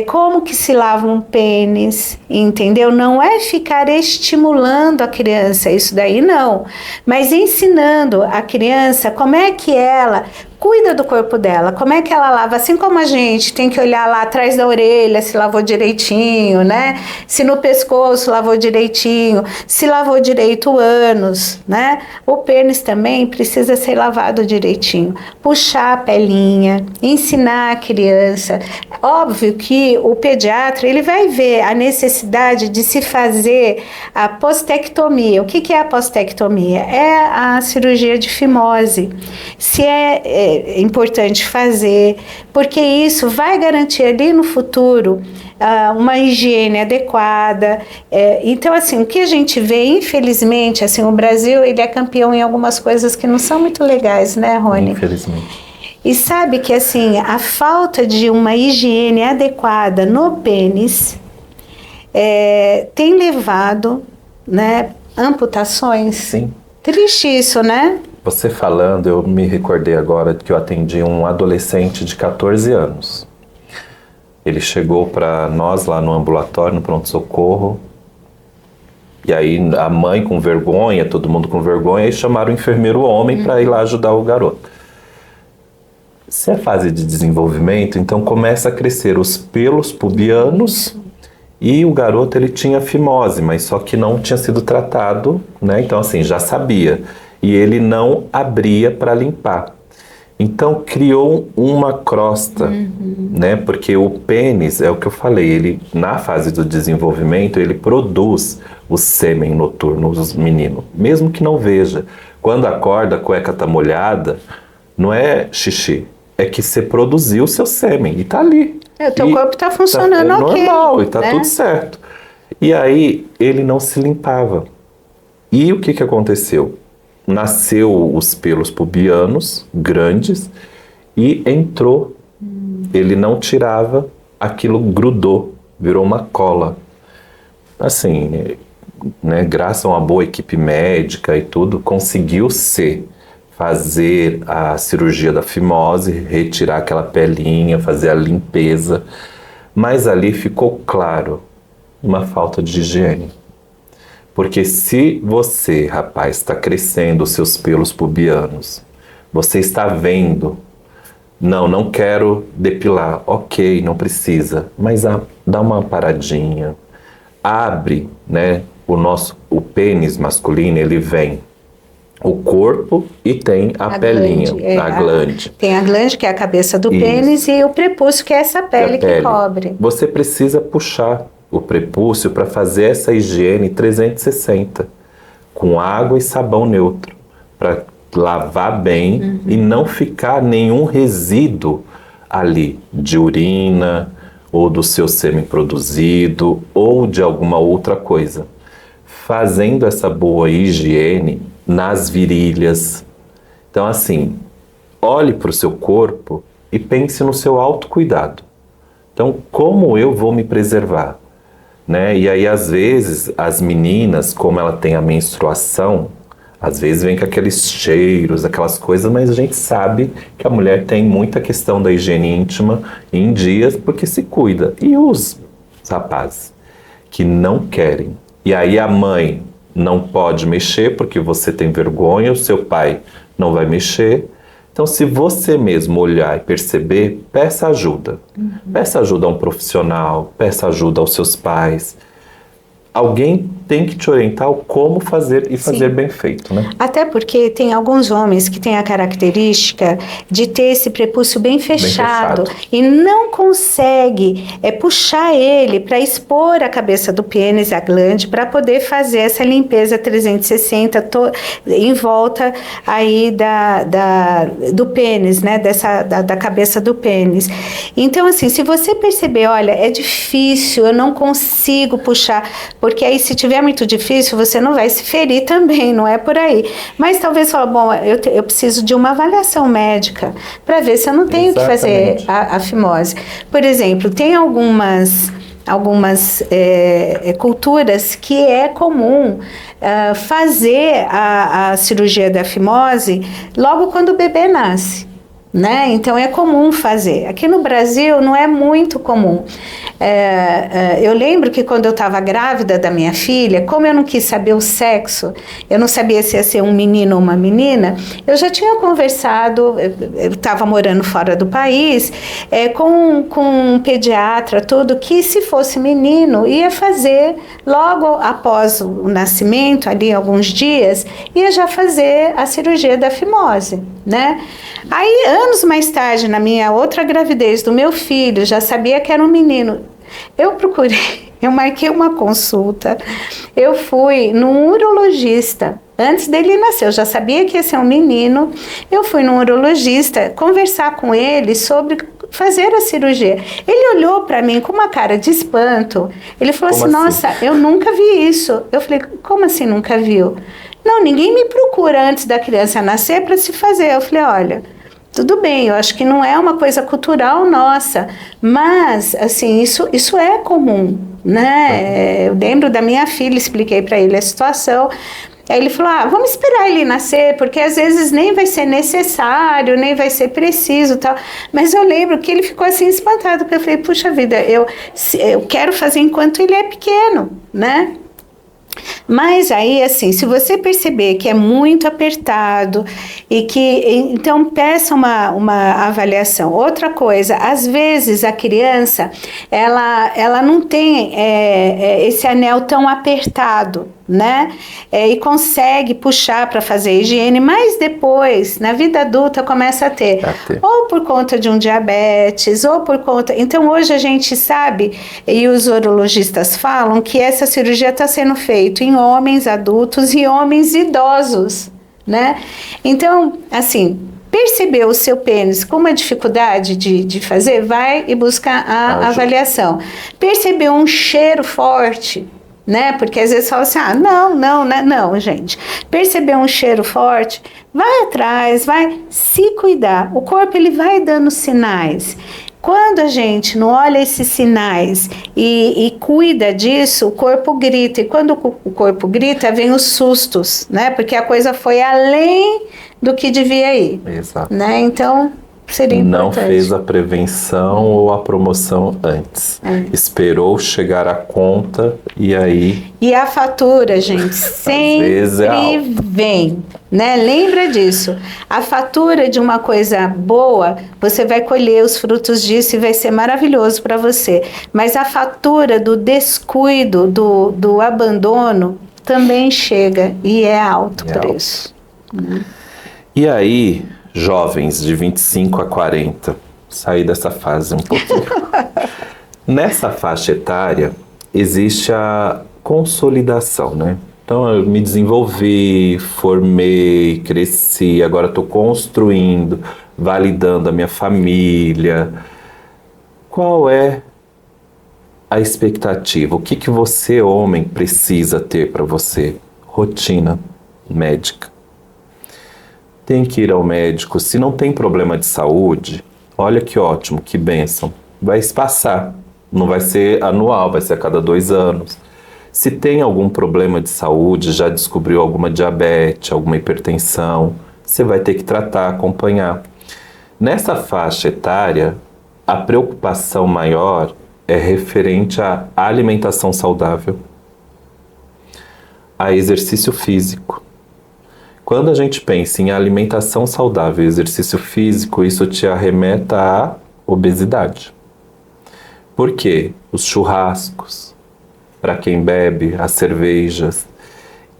Como que se lava um pênis, entendeu? Não é ficar estimulando a criança, isso daí não, mas ensinando a criança como é que ela cuida do corpo dela, como é que ela lava, assim como a gente tem que olhar lá atrás da orelha se lavou direitinho, né? Se no pescoço lavou direitinho, se lavou direito o ânus, né? O pênis também precisa ser lavado direitinho, puxar a pelinha, ensinar a criança. Óbvio que o pediatra, ele vai ver a necessidade de se fazer a postectomia. O que é a postectomia? É a cirurgia de fimose. Se é importante fazer, porque isso vai garantir ali no futuro uma higiene adequada. Então, assim, o que a gente vê, infelizmente, assim, o Brasil, ele é campeão em algumas coisas que não são muito legais, né, Rony? Infelizmente. E sabe que, assim, a falta de uma higiene adequada no pênis tem levado, né, amputações. Sim. Triste isso, né? Você falando, eu me recordei agora que eu atendi um adolescente de 14 anos. Ele chegou para nós lá no ambulatório, no pronto-socorro, e aí a mãe com vergonha, todo mundo com vergonha, e chamaram o enfermeiro homem para ir lá ajudar o garoto. Se é fase de desenvolvimento, então começa a crescer os pelos pubianos E o garoto, ele tinha fimose, mas só que não tinha sido tratado, né? Então, assim, já sabia. E ele não abria para limpar. Então, criou uma crosta, né? Porque o pênis, é o que eu falei, ele, na fase do desenvolvimento, ele produz o sêmen noturno dos meninos, mesmo que não veja. Quando acorda, a cueca tá molhada, não é xixi, é que você produziu o seu sêmen e tá ali. O teu corpo tá funcionando ok. Normal, e tá né? tudo certo. E aí, ele não se limpava. E o que aconteceu? Nasceu os pelos pubianos grandes e entrou. Ele não tirava, aquilo grudou, virou uma cola. Assim, né, graças a uma boa equipe médica e tudo, conseguiu-se fazer a cirurgia da fimose, retirar aquela pelinha, fazer a limpeza. Mas ali ficou claro uma falta de higiene. Porque se você, rapaz, está crescendo os seus pelos pubianos, você está vendo, não quero depilar, ok, não precisa, mas dá uma paradinha, abre, né, o pênis masculino, ele vem o corpo e tem a pelinha, a glande. Tem a glande, que é a cabeça do pênis, e o prepúcio, que é essa pele que cobre. Você precisa puxar o prepúcio para fazer essa higiene 360, com água e sabão neutro, para lavar bem e não ficar nenhum resíduo ali de urina, ou do seu sêmen produzido, ou de alguma outra coisa. Fazendo essa boa higiene nas virilhas. Então, assim, olhe para o seu corpo e pense no seu autocuidado. Então, como eu vou me preservar? Né? E aí, às vezes, as meninas, como ela tem a menstruação, às vezes vem com aqueles cheiros, aquelas coisas, mas a gente sabe que a mulher tem muita questão da higiene íntima em dias porque se cuida. E os rapazes que não querem. E aí a mãe não pode mexer porque você tem vergonha, o seu pai não vai mexer. Então, se você mesmo olhar e perceber, peça ajuda. Peça ajuda a um profissional, peça ajuda aos seus pais. Alguém tem que te orientar como fazer e fazer bem feito, né? Até porque tem alguns homens que têm a característica de ter esse prepúcio bem fechado e não consegue puxar ele para expor a cabeça do pênis, a glande, para poder fazer essa limpeza 360 em volta aí do pênis, né? Da cabeça do pênis. Então, assim, se você perceber, olha, é difícil, eu não consigo puxar, porque aí se tiver muito difícil, você não vai se ferir também, não é por aí. Mas talvez fala, bom, eu preciso de uma avaliação médica para ver se eu não tenho que fazer a fimose. Por exemplo, tem algumas culturas que é comum fazer a cirurgia da fimose logo quando o bebê nasce. Né? Então é comum fazer. Aqui no Brasil não é muito comum. Eu lembro que quando eu estava grávida da minha filha, como eu não quis saber o sexo, eu não sabia se ia ser um menino ou uma menina, eu já tinha conversado, eu estava morando fora do país, com um pediatra, tudo, que se fosse menino, ia fazer logo após o nascimento, ali alguns dias, ia já fazer a cirurgia da fimose, né? Aí, anos mais tarde, na minha outra gravidez do meu filho, já sabia que era um menino. Eu marquei uma consulta, eu fui num urologista, antes dele nascer, eu já sabia que ia ser um menino, eu fui num urologista conversar com ele sobre fazer a cirurgia. Ele olhou para mim com uma cara de espanto, ele falou assim, nossa, eu nunca vi isso. Eu falei, como assim nunca viu? Não, ninguém me procura antes da criança nascer para se fazer. Eu falei, olha, tudo bem, eu acho que não é uma coisa cultural nossa, mas, assim, isso é comum, né? Eu lembro da minha filha, expliquei para ele a situação, aí ele falou, vamos esperar ele nascer, porque às vezes nem vai ser necessário, nem vai ser preciso, tal. Mas eu lembro que ele ficou assim espantado, porque eu falei, puxa vida, eu quero fazer enquanto ele é pequeno, né? Mas aí, assim, se você perceber que é muito apertado e que, então, peça uma avaliação. Outra coisa, às vezes a criança, ela não tem esse anel tão apertado, né? E consegue puxar para fazer higiene, mas depois, na vida adulta, começa a ter. Ou por conta de um diabetes, ou por conta... Então, hoje a gente sabe, e os urologistas falam, que essa cirurgia está sendo feita em homens adultos e homens idosos, né? Então, assim, percebeu o seu pênis com uma dificuldade de fazer, vai e busca a avaliação. Percebeu um cheiro forte, né? Porque às vezes fala assim, não, gente. Percebeu um cheiro forte, vai atrás, vai se cuidar. O corpo, ele vai dando sinais. Quando a gente não olha esses sinais e cuida disso, o corpo grita. E quando o corpo grita, vem os sustos, né? Porque a coisa foi além do que devia ir. Exato. Né? Então, seria importante. Não fez a prevenção ou a promoção antes. Esperou chegar a conta e aí... E a fatura, gente, sempre vem, né? Lembra disso. A fatura de uma coisa boa, você vai colher os frutos disso e vai ser maravilhoso para você. Mas a fatura do descuido, do abandono, também chega e é alto preço. E aí, jovens de 25 a 40, sair dessa fase um pouquinho. Nessa faixa etária, existe a consolidação, né? Então, eu me desenvolvi, formei, cresci, agora estou construindo, validando a minha família. Qual é a expectativa? O que você, homem, precisa ter para você? Rotina médica. Tem que ir ao médico. Se não tem problema de saúde, olha que ótimo, que bênção. Vai espaçar. Não vai ser anual, vai ser a cada 2 anos. Se tem algum problema de saúde, já descobriu alguma diabetes, alguma hipertensão, você vai ter que tratar, acompanhar. Nessa faixa etária, a preocupação maior é referente à alimentação saudável, a exercício físico. Quando a gente pensa em alimentação saudável e exercício físico, isso te arremeta à obesidade. Por quê? Os churrascos, para quem bebe, as cervejas.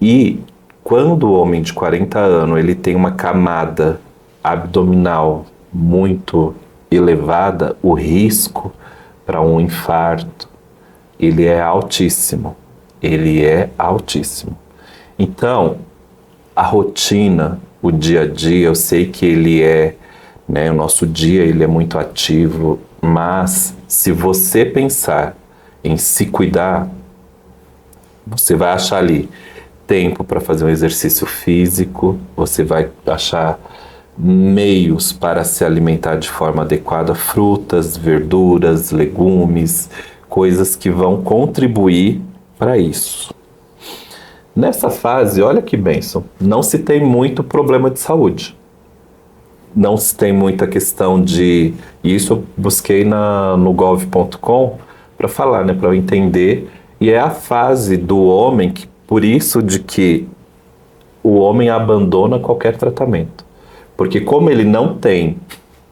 E quando o homem de 40 anos ele tem uma camada abdominal muito elevada, o risco para um infarto, ele é altíssimo. Ele é altíssimo. Então, a rotina, o dia a dia, eu sei que ele é, né, o nosso dia ele é muito ativo, mas se você pensar em se cuidar, você vai achar ali tempo para fazer um exercício físico, você vai achar meios para se alimentar de forma adequada, frutas, verduras, legumes, coisas que vão contribuir para isso. Nessa fase, olha que bênção, não se tem muito problema de saúde. Não se tem muita questão de... Isso eu busquei no gov.com para falar, né, para eu entender. E é a fase do homem, que, por isso de que o homem abandona qualquer tratamento. Porque como ele não tem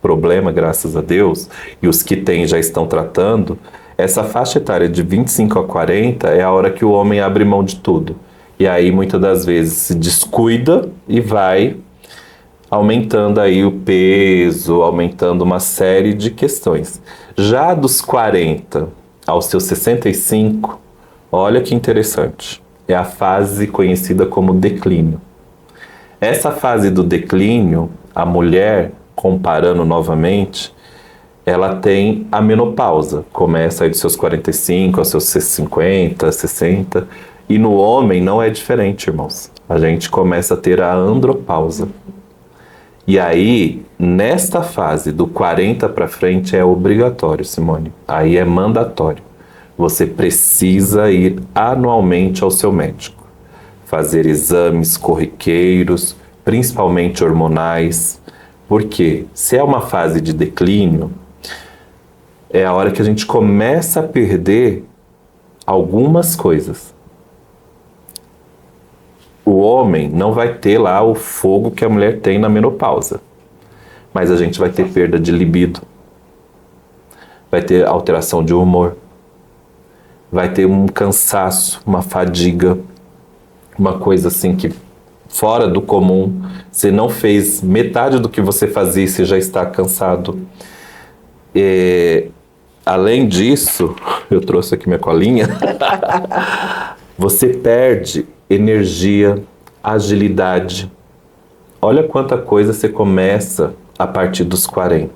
problema, graças a Deus, e os que têm já estão tratando, essa faixa etária de 25 a 40 é a hora que o homem abre mão de tudo. E aí, muitas das vezes, se descuida e vai aumentando aí o peso, aumentando uma série de questões. Já dos 40 aos seus 65, olha que interessante, é a fase conhecida como declínio. Essa fase do declínio, a mulher, comparando novamente, ela tem a menopausa, começa aí dos seus 45 aos seus 50, 60, e no homem não é diferente, irmãos. A gente começa a ter a andropausa. E aí, nesta fase, do 40 para frente, é obrigatório, Simone. Aí é mandatório. Você precisa ir anualmente ao seu médico. Fazer exames corriqueiros, principalmente hormonais. Porque se é uma fase de declínio, é a hora que a gente começa a perder algumas coisas. o homem não vai ter lá o fogo que a mulher tem na menopausa, mas a gente vai ter perda de libido, vai ter alteração de humor, vai ter um cansaço, uma fadiga, uma coisa assim que fora do comum. Você não fez metade do que você fazia e você já está cansado. Além disso, eu trouxe aqui minha colinha, você perde energia, agilidade. Olha quanta coisa você começa a partir dos 40.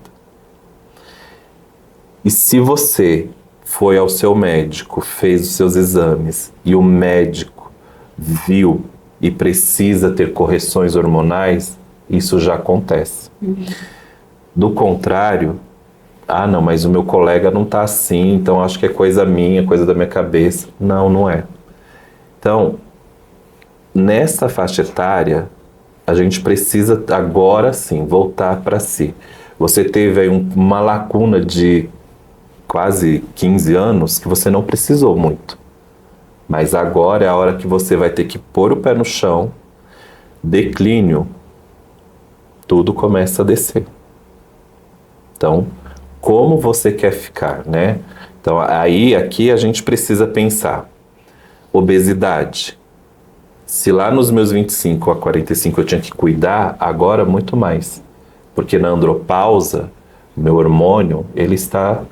E se você foi ao seu médico, fez os seus exames e o médico viu e precisa ter correções hormonais, isso já acontece. Do contrário, não, mas o meu colega não está assim, então acho que é coisa minha, coisa da minha cabeça. Não, não é. Então, nessa faixa etária, a gente precisa agora sim voltar para si. Você teve aí uma lacuna de quase 15 anos que você não precisou muito. Mas agora é a hora que você vai ter que pôr o pé no chão, declínio, tudo começa a descer. Então, como você quer ficar, né? Então, aqui a gente precisa pensar. Obesidade. Se lá nos meus 25 a 45 eu tinha que cuidar, agora muito mais. Porque na andropausa, meu hormônio, ele está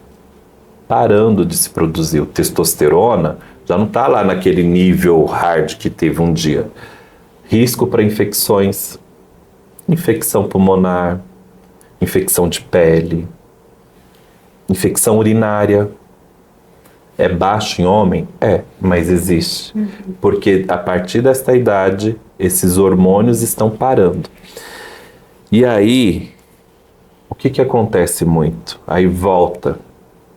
parando de se produzir. O testosterona já não está lá naquele nível hard que teve um dia. Risco para infecções, infecção pulmonar, infecção de pele, infecção urinária. É baixo em homem? É, mas existe. Porque a partir desta idade, esses hormônios estão parando. E aí, o que acontece muito? Aí volta.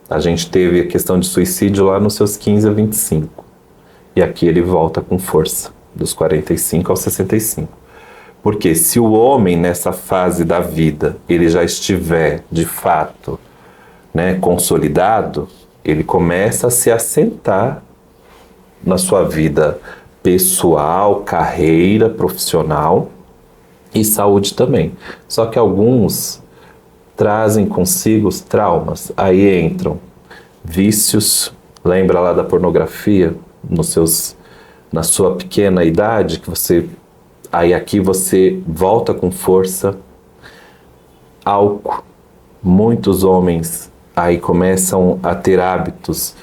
A gente teve a questão de suicídio lá nos seus 15 a 25. E aqui ele volta com força, dos 45 aos 65. Porque se o homem, nessa fase da vida, ele já estiver, de fato, né, consolidado, ele começa a se assentar na sua vida pessoal, carreira, profissional e saúde também. Só que alguns trazem consigo os traumas. Aí entram vícios, lembra lá da pornografia, na sua pequena idade, que você... Aí aqui você volta com força. Álcool. Muitos homens aí começam a ter hábitos,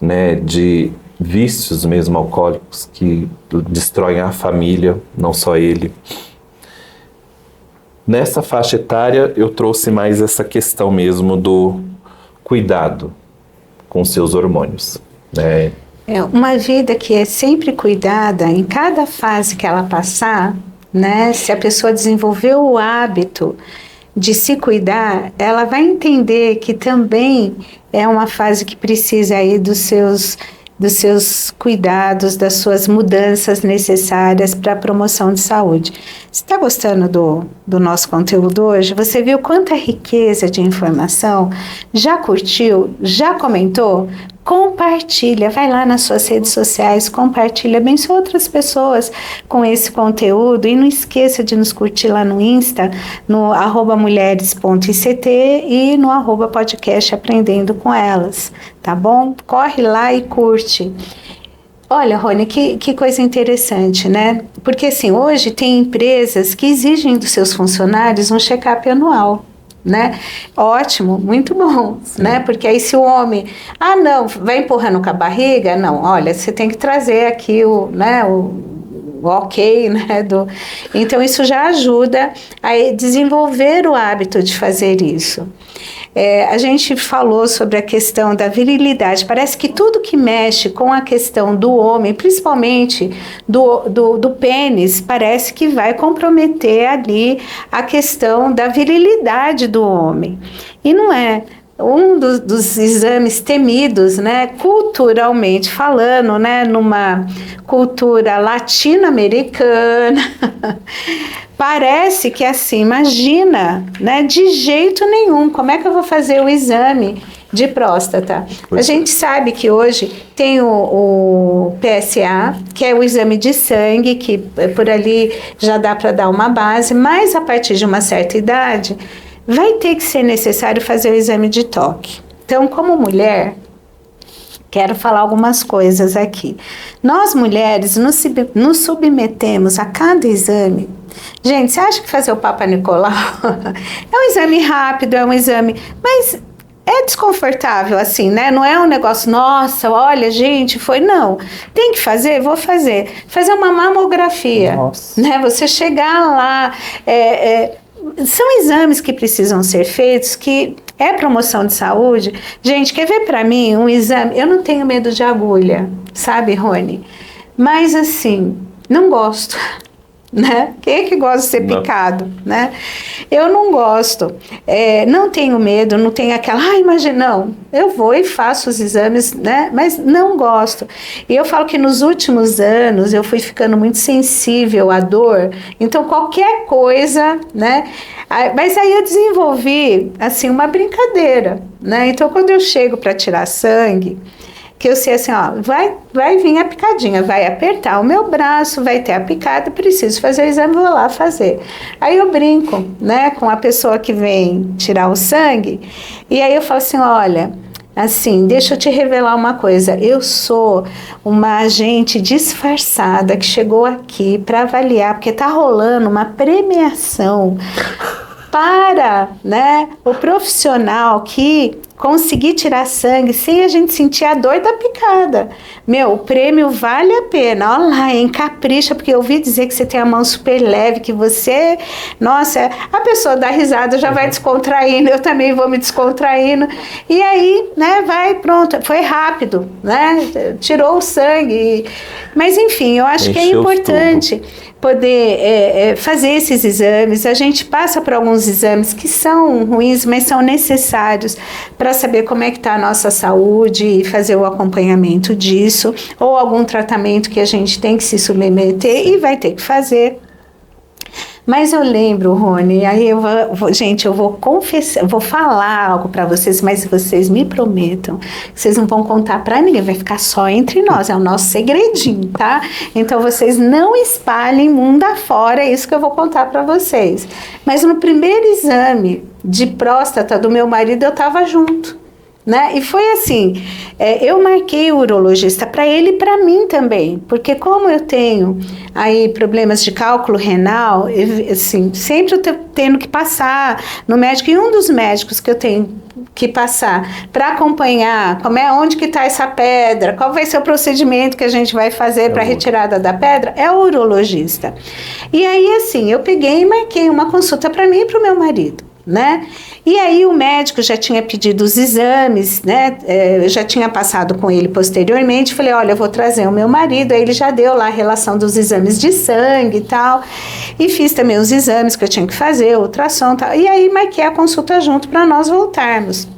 né, de vícios mesmo alcoólicos que destroem a família, não só ele. Nessa faixa etária eu trouxe mais essa questão mesmo do cuidado com seus hormônios, né? É uma vida que é sempre cuidada em cada fase que ela passar, né? Se a pessoa desenvolveu o hábito de se cuidar, ela vai entender que também é uma fase que precisa aí dos seus cuidados, das suas mudanças necessárias para a promoção de saúde. Você está gostando do nosso conteúdo hoje? Você viu quanta riqueza de informação? Já curtiu? Já comentou? Compartilha, vai lá nas suas redes sociais, compartilha, abençoa outras pessoas com esse conteúdo e não esqueça de nos curtir lá no Insta, no @mulheres.ict e no @podcast Aprendendo com Elas, tá bom? Corre lá e curte. Olha, Rony, que coisa interessante, né? Porque assim, hoje tem empresas que exigem dos seus funcionários um check-up anual, né? Ótimo, muito bom, sim, né? Porque aí se o homem, não, vai empurrando com a barriga, não, olha, você tem que trazer aqui o ok, né? Então isso já ajuda a desenvolver o hábito de fazer isso. A gente falou sobre a questão da virilidade. Parece que tudo que mexe com a questão do homem, principalmente do pênis, parece que vai comprometer ali a questão da virilidade do homem. E não é. Um dos exames temidos, né, culturalmente falando, né, numa cultura latino-americana, parece que assim, imagina, né, de jeito nenhum, como é que eu vou fazer o exame de próstata. A gente sabe que hoje tem o PSA, que é o exame de sangue, que por ali já dá para dar uma base, mas a partir de uma certa idade, vai ter que ser necessário fazer o exame de toque. Então, como mulher, quero falar algumas coisas aqui. Nós, mulheres, nos submetemos a cada exame. Gente, você acha que fazer o Papa Nicolau é um exame rápido, é um exame... Mas é desconfortável, assim, né? Não é um negócio, nossa, olha, gente, foi... Não, tem que fazer? Vou fazer. Fazer uma mamografia, né? Você chegar lá... são exames que precisam ser feitos, que é promoção de saúde. Gente, quer ver para mim um exame? Eu não tenho medo de agulha, sabe, Rony? Mas, assim, não gosto, né? Quem é que gosta de ser picado, né? Eu não gosto. Não tenho medo, não tenho aquela... imagina, não. Eu vou e faço os exames, né? Mas não gosto. E eu falo que nos últimos anos eu fui ficando muito sensível à dor. Então, qualquer coisa, né? Mas aí eu desenvolvi, assim, uma brincadeira, né? Então, quando eu chego para tirar sangue, que eu sei assim, ó, vai vir a picadinha, vai apertar o meu braço, vai ter a picada, preciso fazer o exame, vou lá fazer. Aí eu brinco, né, com a pessoa que vem tirar o sangue, e aí eu falo assim, olha, assim, deixa eu te revelar uma coisa, eu sou uma agente disfarçada que chegou aqui para avaliar, porque tá rolando uma premiação para, né, o profissional que conseguir tirar sangue sem a gente sentir a dor da picada. Meu, o prêmio vale a pena. Olha lá, hein, capricha, porque eu ouvi dizer que você tem a mão super leve, que você... Nossa, a pessoa dá risada, já vai descontraindo, eu também vou me descontraindo. E aí, né, vai, pronto, foi rápido, né, tirou o sangue. Mas, enfim, eu acho que é importante poder fazer esses exames. A gente passa por alguns exames que são ruins, mas são necessários para saber como é que está a nossa saúde e fazer o acompanhamento disso, ou algum tratamento que a gente tem que se submeter e vai ter que fazer. Mas eu lembro, Rony, aí eu vou confessar, vou falar algo para vocês, mas vocês me prometam que vocês não vão contar para ninguém, vai ficar só entre nós, é o nosso segredinho, tá? Então vocês não espalhem mundo afora, é isso que eu vou contar para vocês. Mas no primeiro exame de próstata do meu marido, eu estava junto, né? E foi assim, eu marquei o urologista para ele e para mim também, porque como eu tenho aí problemas de cálculo renal, assim, sempre eu tendo que passar no médico, e um dos médicos que eu tenho que passar para acompanhar onde que está essa pedra, qual vai ser o procedimento que a gente vai fazer para a retirada da pedra, é o urologista. E aí, assim, eu peguei e marquei uma consulta para mim e para o meu marido, né? E aí o médico já tinha pedido os exames, né? Eu já tinha passado com ele posteriormente, falei, olha, eu vou trazer o meu marido, aí ele já deu lá a relação dos exames de sangue e tal, e fiz também os exames que eu tinha que fazer, ultrassom e tal, e aí marquei a consulta junto para nós voltarmos.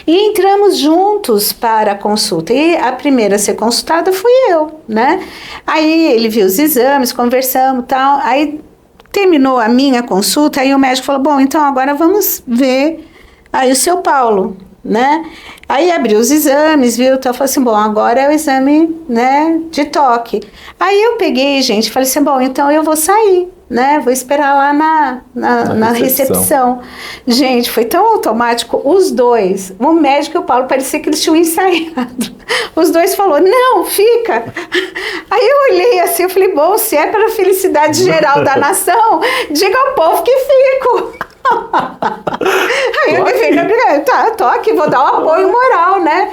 E entramos juntos para a consulta, e a primeira a ser consultada fui eu, né? Aí ele viu os exames, conversamos e tal, aí terminou a minha consulta, aí o médico falou, bom, então agora vamos ver aí o seu Paulo, né? Aí abriu os exames, viu? Então eu falei assim, bom, agora é o exame, né, de toque. Aí eu peguei, gente, falei assim, bom, então eu vou sair, né? Vou esperar lá na recepção. Gente, foi tão automático, os dois, o médico e o Paulo, parecia que eles tinham ensaiado. Os dois falaram, não, fica. Aí eu olhei assim, eu falei, bom, se é para a felicidade geral da nação, diga ao povo que fico. Aí eu falei, tá, tô aqui, vou dar um apoio moral, né?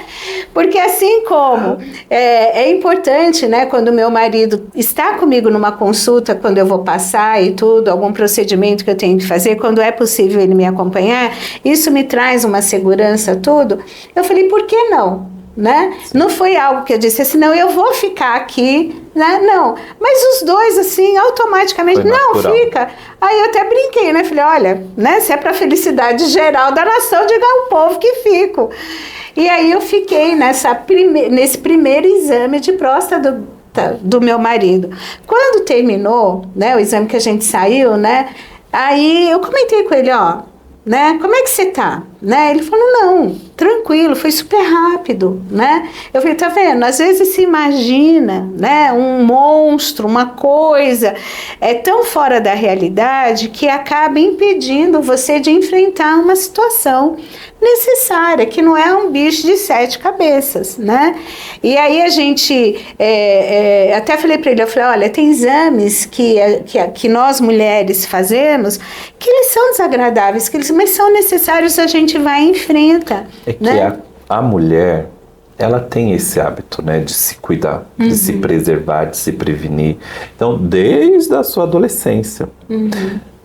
Porque assim como é importante, né, quando o meu marido está comigo numa consulta, quando eu vou passar e tudo, algum procedimento que eu tenho que fazer, quando é possível ele me acompanhar, isso me traz uma segurança, tudo. Eu falei, por que não? Né? Não foi algo que eu disse assim, não, eu vou ficar aqui, né? Não, mas os dois assim, automaticamente, não, fica. Aí eu até brinquei, né? Falei, olha, né? Se é para felicidade geral da nação, diga ao povo que fico. E aí eu fiquei nesse primeiro exame de próstata do meu marido. Quando terminou, né? O exame que a gente saiu, né? Aí eu comentei com ele, ó, né? Como é que você tá? né? Ele falou, não, tranquilo, foi super rápido, né? Eu falei, tá vendo? Às vezes se imagina, né? Um monstro, uma coisa tão fora da realidade que acaba impedindo você de enfrentar uma situação necessária, que não é um bicho de 7 cabeças, né? E aí a gente, até falei para ele, eu falei, olha, tem exames que nós mulheres fazemos, que eles são desagradáveis, mas são necessários, a gente vai e enfrenta. É que né? a mulher, ela tem esse hábito, né, de se cuidar, de se preservar, de se prevenir. Então, desde a sua adolescência.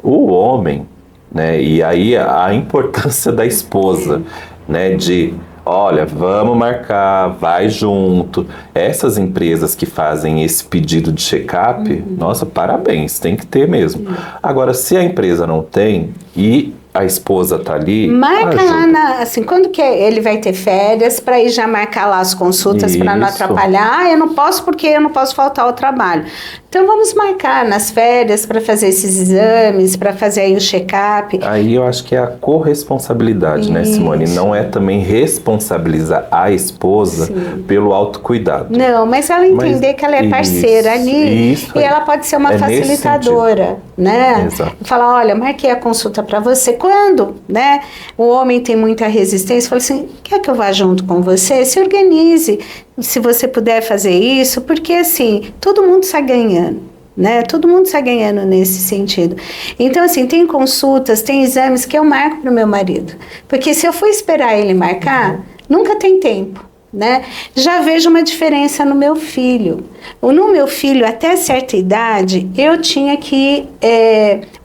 O homem, né, e aí a importância da esposa, né, de, olha, vamos marcar, vai junto. Essas empresas que fazem esse pedido de check-up, nossa, parabéns, tem que ter mesmo. Agora, se a empresa não tem e a esposa tá ali, Marca ajuda. lá, assim, quando que ele vai ter férias, para ir já marcar lá as consultas para não Isso. atrapalhar. Ah, eu não posso porque eu não posso faltar ao trabalho. Então vamos marcar nas férias para fazer esses exames, para fazer aí o check-up. Aí eu acho que é a corresponsabilidade, né, Simone? Não é também responsabilizar a esposa pelo autocuidado. Não, mas ela entender que ela é parceira ali e ela pode ser uma facilitadora, né? Exato. Falar, olha, marquei a consulta para você. Quando, né, o homem tem muita resistência, fala assim, quer que eu vá junto com você? Se organize, se você puder fazer isso, porque assim, todo mundo sai ganhando. Né? Todo mundo está ganhando nesse sentido. Então, assim, tem consultas, tem exames que eu marco para o meu marido. Porque se eu for esperar ele marcar, nunca tem tempo. Né? Já vejo uma diferença no meu filho. No meu filho, até certa idade, eu tinha que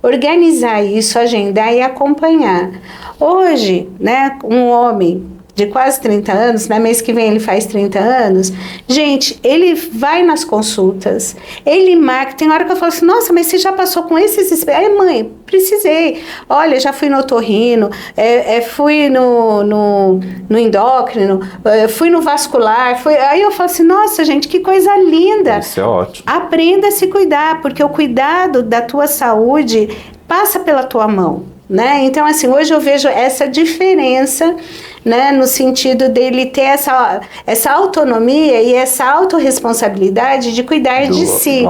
organizar isso, agendar e acompanhar. Hoje, né, um homem de quase 30 anos, na mês que vem ele faz 30 anos, gente, ele vai nas consultas, ele marca, tem hora que eu falo assim, nossa, mas você já passou com esses... Ai, mãe, precisei, olha, já fui no otorrino, fui no endócrino, fui no vascular, aí eu falo assim, nossa, gente, que coisa linda. Isso é ótimo. Aprenda a se cuidar, porque o cuidado da tua saúde passa pela tua mão, né? Então, assim, hoje eu vejo essa diferença, né, no sentido dele ter essa autonomia e essa autorresponsabilidade de cuidar de si,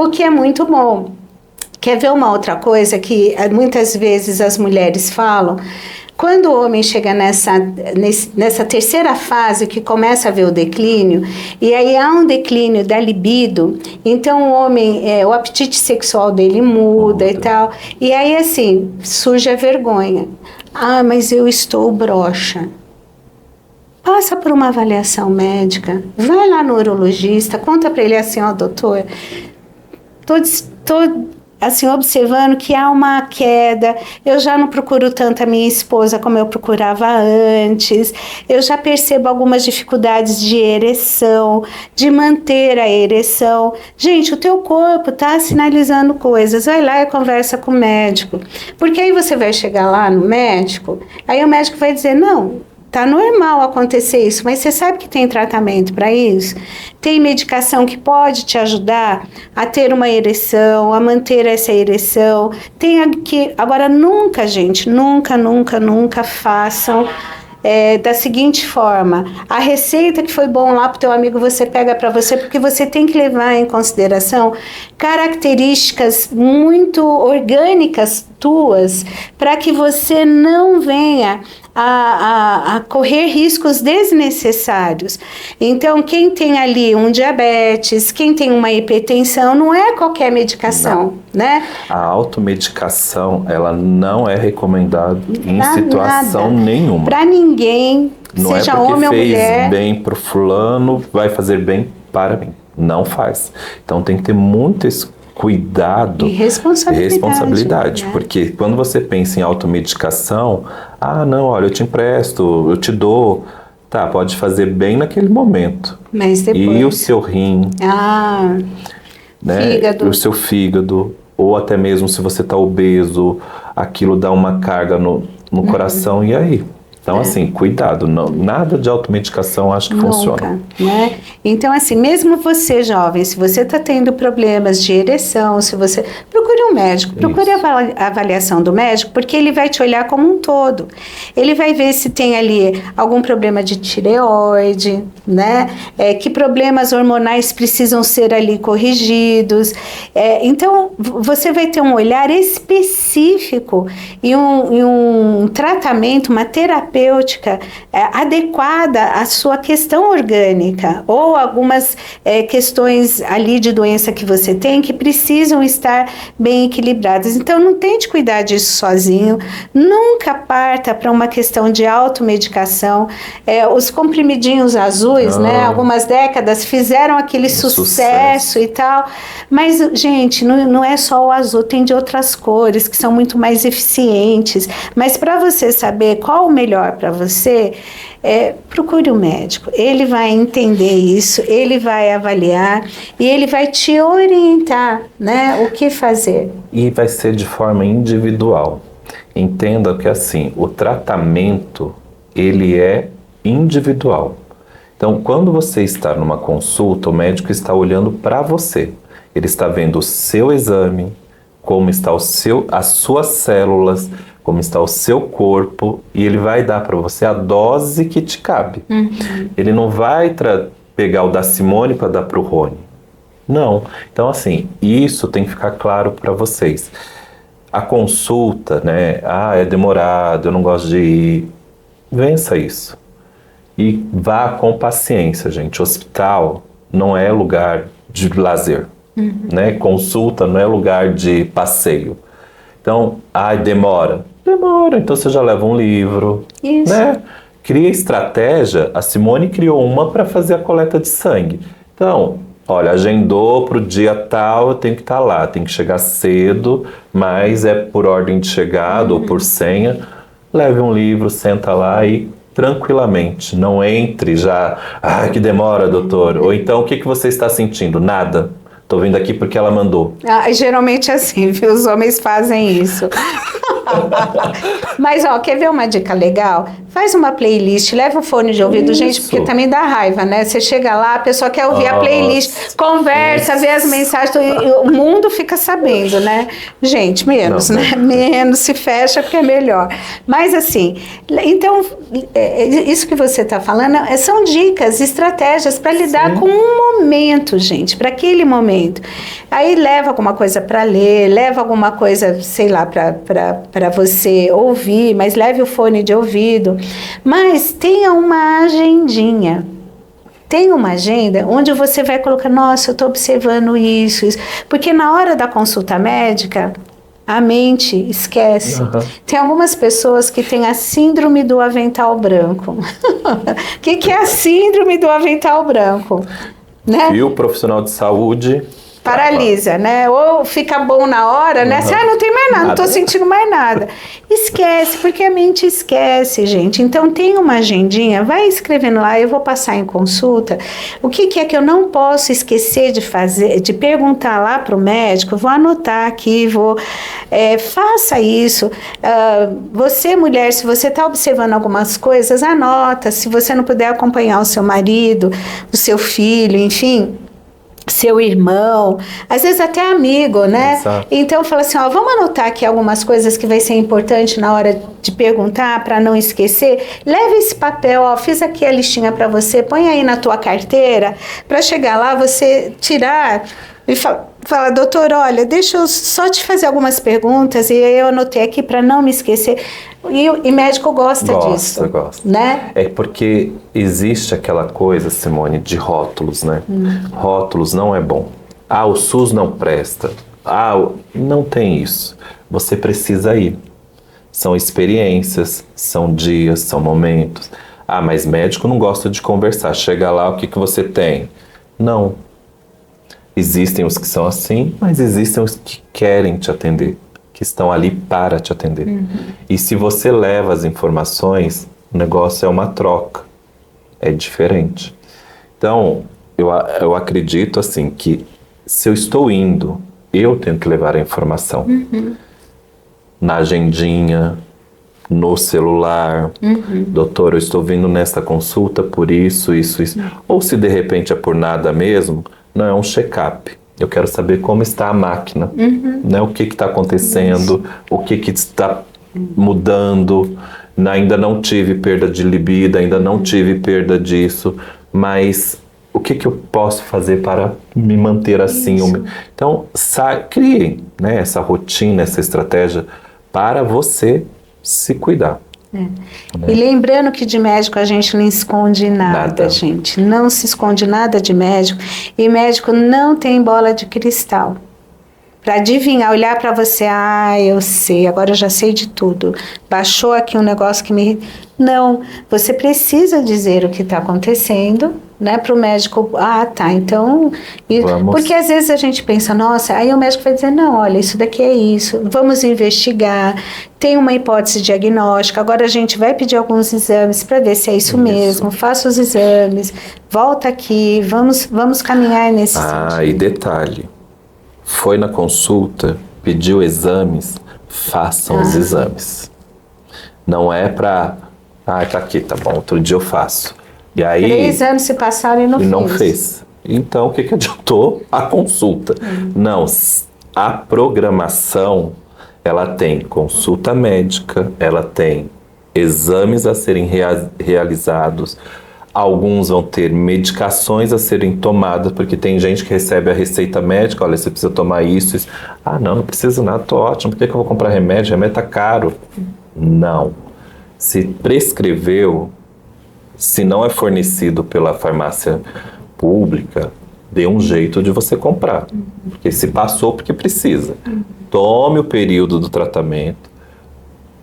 o que é muito bom. Quer ver uma outra coisa que muitas vezes as mulheres falam? Quando o homem chega nessa terceira fase, que começa a ver o declínio, e aí há um declínio da libido, então o homem, o apetite sexual dele muda e tal, e aí assim, surge a vergonha. Ah, mas eu estou broxa. Passa por uma avaliação médica, vai lá no urologista, conta para ele assim, ó, doutor, tô assim, observando que há uma queda, eu já não procuro tanto a minha esposa como eu procurava antes, eu já percebo algumas dificuldades de ereção, de manter a ereção. Gente, o teu corpo está sinalizando coisas, vai lá e conversa com o médico, porque aí você vai chegar lá no médico, aí o médico vai dizer, não, tá normal acontecer isso, mas você sabe que tem tratamento para isso? Tem medicação que pode te ajudar a ter uma ereção, a manter essa ereção. Agora, nunca, gente, nunca façam da seguinte forma: a receita que foi bom lá pro teu amigo, você pega para você, porque você tem que levar em consideração características muito orgânicas tuas, para que você não venha a correr riscos desnecessários. Então, quem tem ali um diabetes, quem tem uma hipertensão, não é qualquer medicação, né? A automedicação, ela não é recomendada em situação nenhuma. Para ninguém, não seja é porque homem ou mulher. Fez bem pro fulano, vai fazer bem para mim. Não faz. Então tem que ter muito esse cuidado e responsabilidade, né? Porque quando você pensa em automedicação, ah, não, olha, eu te empresto, eu te dou, tá, pode fazer bem naquele momento. Mas depois... E o seu rim, né? Fígado. O seu fígado, ou até mesmo se você está obeso, aquilo dá uma carga no coração, e aí? Então, assim, cuidado, nada de automedicação acho que funciona. Né? Então, assim, mesmo você jovem, se você está tendo problemas de ereção, se você... Procure um médico, procure a avaliação do médico, porque ele vai te olhar como um todo. Ele vai ver se tem ali algum problema de tireoide, né? Que problemas hormonais precisam ser ali corrigidos. Então, você vai ter um olhar específico e um tratamento, uma terapêutica adequada à sua questão orgânica ou algumas questões ali de doença que você tem que precisam estar bem equilibradas. Então, não tente cuidar disso sozinho, nunca parta para uma questão de automedicação. Os comprimidinhos azuis, né, algumas décadas fizeram aquele sucesso e tal, mas, gente, não é só o azul, tem de outras cores que são muito mais eficientes, mas para você saber qual o melhor para você, procure um médico. Ele vai entender isso, ele vai avaliar e ele vai te orientar, né, o que fazer. E vai ser de forma individual. Entenda que, assim, o tratamento, ele é individual. Então, quando você está numa consulta, o médico está olhando para você. Ele está vendo o seu exame, como está as suas células, como está o seu corpo, e ele vai dar para você a dose que te cabe. Ele não vai pegar o da Simone para dar para o Rony. Não. Então, assim, isso tem que ficar claro para vocês. A consulta, né? É demorado, eu não gosto de ir. Vença isso. E vá com paciência, gente. Hospital não é lugar de lazer. Né? Consulta não é lugar de passeio. Então, demora. Demora, então você já leva um livro. Isso. Né? Cria estratégia. A Simone criou uma para fazer a coleta de sangue. Então, olha, agendou para o dia tal, eu tenho que estar lá, tenho que chegar cedo, mas é por ordem de chegada ou por senha. Leve um livro, senta lá e tranquilamente, não entre já, que demora, doutor. Ou então, o que você está sentindo? Nada. Tô vindo aqui porque ela mandou. Geralmente é assim, viu? Os homens fazem isso. Mas, quer ver uma dica legal? Faz uma playlist, leva o fone de ouvido, gente, porque também dá raiva, né? Você chega lá, a pessoa quer ouvir a playlist, conversa, vê as mensagens, e o mundo fica sabendo, né? Gente, menos, né? Menos, se fecha porque é melhor. Mas, assim, então, isso que você está falando são dicas, estratégias para lidar com um momento, gente, para aquele momento. Aí leva alguma coisa para ler, leva alguma coisa, sei lá, para você ouvir, mas leve o fone de ouvido. Mas tenha uma agendinha. Tem uma agenda onde você vai colocar, nossa, eu estou observando isso. Porque na hora da consulta médica, a mente esquece. Tem algumas pessoas que têm a síndrome do avental branco. O que é a síndrome do avental branco? Né? E o profissional de saúde... Paralisa, né? Ou fica bom na hora, né? Não tem mais nada, não estou sentindo mais nada. Esquece, porque a mente esquece, gente. Então, tem uma agendinha, vai escrevendo lá, eu vou passar em consulta. O que é que eu não posso esquecer de fazer, de perguntar lá para o médico? Vou anotar aqui, faça isso. Você, mulher, se você está observando algumas coisas, anota. Se você não puder acompanhar o seu marido, o seu filho, enfim... seu irmão, às vezes até amigo, né? Exato. Então fala assim, vamos anotar aqui algumas coisas que vai ser importante na hora de perguntar, para não esquecer. Leve esse papel, fiz aqui a listinha para você, põe aí na tua carteira, para chegar lá, você tirar e fala, doutor, olha, deixa eu só te fazer algumas perguntas, e eu anotei aqui para não me esquecer. E médico gosta disso. Gosta. Né? É porque existe aquela coisa, Simone, de rótulos, né? Rótulos não é bom. O SUS não presta. Não tem isso. Você precisa ir. São experiências, são dias, são momentos. Mas médico não gosta de conversar. Chega lá, o que você tem? Não. Existem os que são assim, mas existem os que querem te atender, que estão ali para te atender. E se você leva as informações, o negócio é uma troca, é diferente. Então, eu acredito assim que se eu estou indo, eu tenho que levar a informação. Na agendinha, no celular. Doutor, eu estou vindo nesta consulta por isso. Ou se de repente é por nada mesmo, não, é um check-up. Eu quero saber como está a máquina, né? O que está acontecendo, o que está mudando. Ainda não tive perda de libido, ainda não tive perda disso, mas o que eu posso fazer para me manter assim? Então, crie, né, essa rotina, essa estratégia para você se cuidar. Né? E lembrando que de médico a gente não esconde nada, gente. Não se esconde nada de médico. E médico não tem bola de cristal. Para adivinhar, olhar para você, eu sei, agora eu já sei de tudo. Baixou aqui um negócio que me... Não, você precisa dizer o que está acontecendo, né, para o médico. Tá, então... Porque às vezes a gente pensa, nossa, aí o médico vai dizer, não, olha, isso daqui é isso, vamos investigar, tem uma hipótese diagnóstica, agora a gente vai pedir alguns exames para ver se é isso mesmo, faça os exames, volta aqui, vamos caminhar nesse sentido. E detalhe, foi na consulta, pediu exames, façam os exames. Não é para, tá aqui, tá bom, outro dia eu faço. E aí, 3 anos se passaram e não fez. Então, o que adiantou? A consulta. Não, a programação, ela tem consulta médica, ela tem exames a serem realizados, alguns vão ter medicações a serem tomadas, porque tem gente que recebe a receita médica, olha, você precisa tomar isso. Não precisa nada, tô ótimo, por que eu vou comprar remédio? Remédio tá caro. Não. Se prescreveu, se não é fornecido pela farmácia pública, dê um jeito de você comprar. Porque se passou, porque precisa. Tome o período do tratamento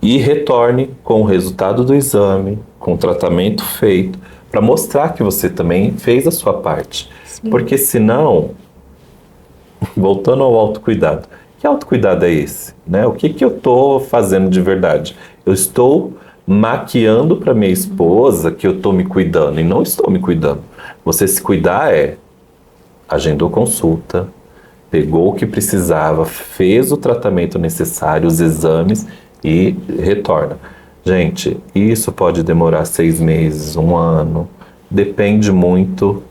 e retorne com o resultado do exame, com o tratamento feito, para mostrar que você também fez a sua parte. Sim. Porque senão, voltando ao autocuidado, que autocuidado é esse? Né? O que eu estou fazendo de verdade? Eu estou maquiando para minha esposa que eu estou me cuidando, e não estou me cuidando. Você se cuidar agendou consulta, pegou o que precisava, fez o tratamento necessário, os exames e retorna. Gente, isso pode demorar 6 meses, 1 ano, depende muito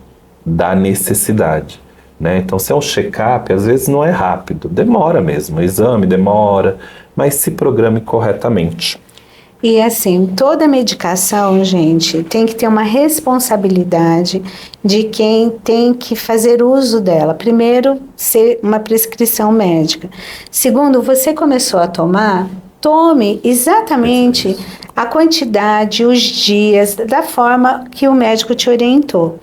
da necessidade, né? Então, se é um check-up, às vezes não é rápido, demora mesmo, o exame demora, mas se programe corretamente. E assim, toda medicação, gente, tem que ter uma responsabilidade de quem tem que fazer uso dela. Primeiro, ser uma prescrição médica. Segundo, você começou a tomar, tome exatamente a quantidade, os dias, da forma que o médico te orientou.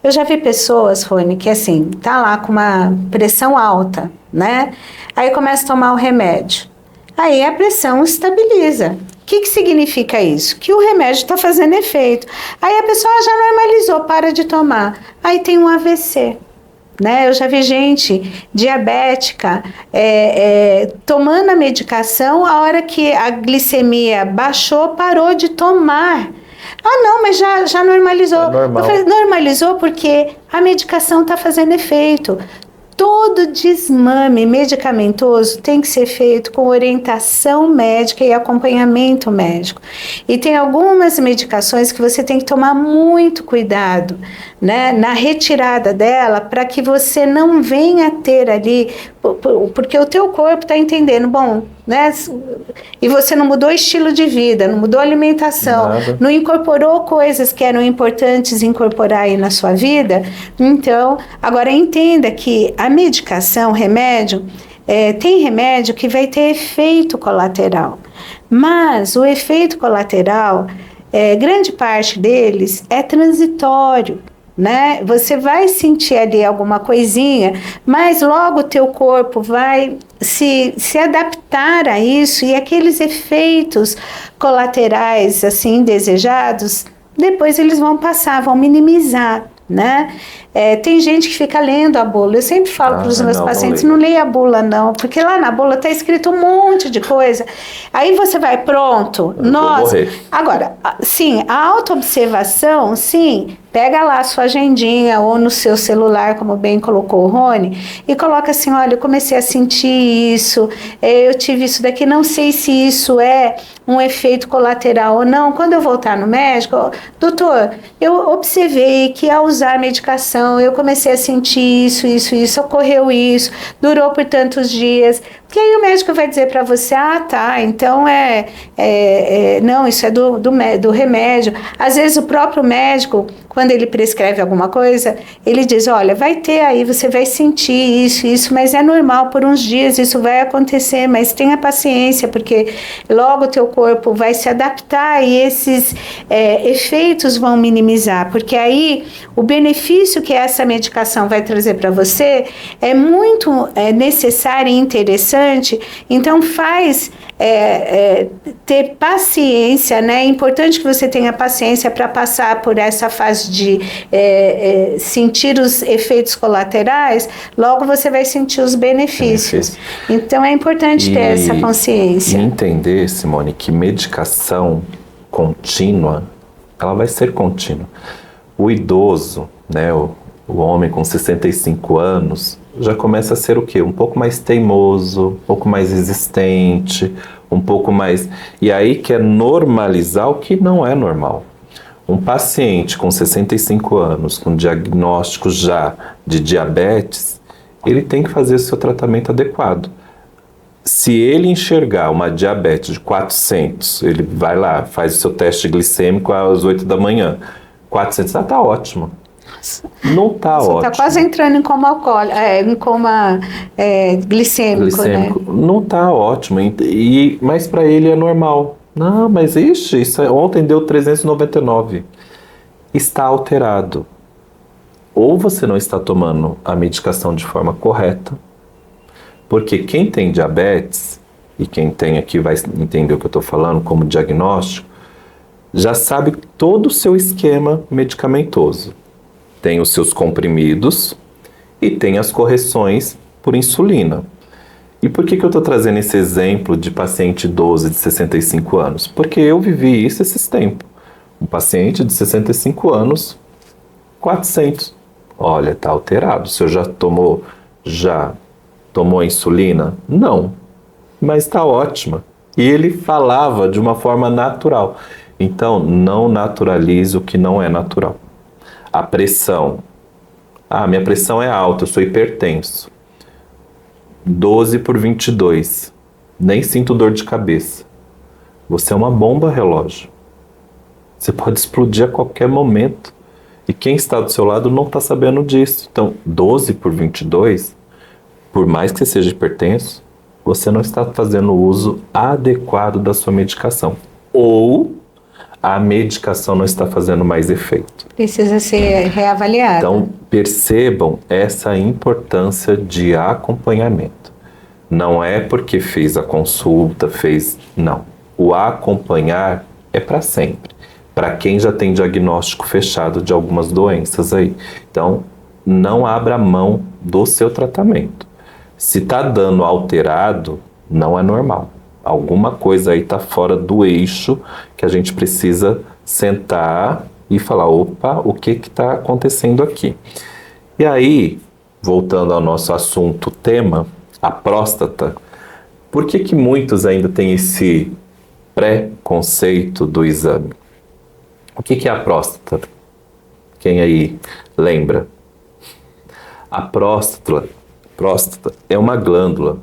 Eu já vi pessoas, Rony, que assim, tá lá com uma pressão alta, né? Aí começa a tomar o remédio. Aí a pressão estabiliza. O que significa isso? Que o remédio está fazendo efeito. Aí a pessoa já normalizou, para de tomar. Aí tem um AVC. Né? Eu já vi gente diabética tomando a medicação, a hora que a glicemia baixou, parou de tomar. Não, mas já normalizou. Eu falei, normalizou porque a medicação está fazendo efeito. Todo desmame medicamentoso tem que ser feito com orientação médica e acompanhamento médico. E tem algumas medicações que você tem que tomar muito cuidado, né, na retirada dela, para que você não venha ter ali, porque o teu corpo está entendendo, bom, né, e você não mudou o estilo de vida, não mudou a alimentação, não incorporou coisas que eram importantes incorporar aí na sua vida. Então, agora entenda que a medicação, remédio, tem remédio que vai ter efeito colateral, mas o efeito colateral, grande parte deles é transitório. Né? Você vai sentir ali alguma coisinha, mas logo o teu corpo vai se adaptar a isso, e aqueles efeitos colaterais assim indesejados, depois eles vão passar, vão minimizar, né? Tem gente que fica lendo a bula. Eu sempre falo para os meus pacientes, não leia a bula não, porque lá na bula está escrito um monte de coisa. Aí você vai, pronto, nossa. Agora, sim, a autoobservação, sim, pega lá a sua agendinha ou no seu celular, como bem colocou o Rony, e coloca assim, olha, eu comecei a sentir isso, eu tive isso daqui, não sei se isso é um efeito colateral ou não. Quando eu voltar no médico, doutor, eu observei que ao usar a medicação, eu comecei a sentir isso, ocorreu isso, durou por tantos dias. Porque aí o médico vai dizer para você, ah, tá, então não, isso é do remédio. Às vezes o próprio médico, quando ele prescreve alguma coisa, ele diz, olha, vai ter aí, você vai sentir isso, mas é normal, por uns dias isso vai acontecer, mas tenha paciência, porque logo o teu corpo vai se adaptar e esses efeitos vão minimizar, porque aí o benefício que essa medicação vai trazer para você é muito necessário e interessante. Então faz ter paciência, né? É importante que você tenha paciência para passar por essa fase de sentir os efeitos colaterais, logo você vai sentir os benefícios. Então é importante ter essa consciência. E entender, Simone, que medicação contínua, ela vai ser contínua. O idoso, né, o homem com 65 anos, já começa a ser o quê? Um pouco mais teimoso, um pouco mais resistente, um pouco mais... E aí quer normalizar o que não é normal. Um paciente com 65 anos, com diagnóstico já de diabetes, ele tem que fazer o seu tratamento adequado. Se ele enxergar uma diabetes de 400, ele vai lá, faz o seu teste glicêmico às 8 da manhã. 400, tá ótimo. Não tá ótimo. Você tá quase entrando em coma alcoólico, em coma glicêmico, né? Não tá ótimo, mas para ele é normal. Não, mas ontem deu 399. Está alterado. Ou você não está tomando a medicação de forma correta, porque quem tem diabetes, e quem tem aqui vai entender o que eu estou falando como diagnóstico, já sabe todo o seu esquema medicamentoso. Tem os seus comprimidos e tem as correções por insulina. E por que eu estou trazendo esse exemplo de paciente idoso de 65 anos? Porque eu vivi isso esses tempos. Um paciente de 65 anos, 400. Olha, está alterado. O senhor já tomou insulina? Não, mas está ótima. E ele falava de uma forma natural. Então, não naturalize o que não é natural. A pressão. Minha pressão é alta, eu sou hipertenso. 12/22. Nem sinto dor de cabeça. Você é uma bomba relógio. Você pode explodir a qualquer momento. E quem está do seu lado não está sabendo disso. Então, 12/22, por mais que você seja hipertenso, você não está fazendo o uso adequado da sua medicação. Ou a medicação não está fazendo mais efeito. Precisa ser reavaliada. Então, percebam essa importância de acompanhamento. Não é porque fez a consulta, não. O acompanhar é para sempre. Para quem já tem diagnóstico fechado de algumas doenças aí. Então, não abra mão do seu tratamento. Se está dando alterado, não é normal. Alguma coisa aí está fora do eixo que a gente precisa sentar e falar, opa, o que está acontecendo aqui? E aí, voltando ao nosso assunto, tema, a próstata, por que muitos ainda têm esse preconceito do exame? O que é a próstata? Quem aí lembra? A próstata é uma glândula,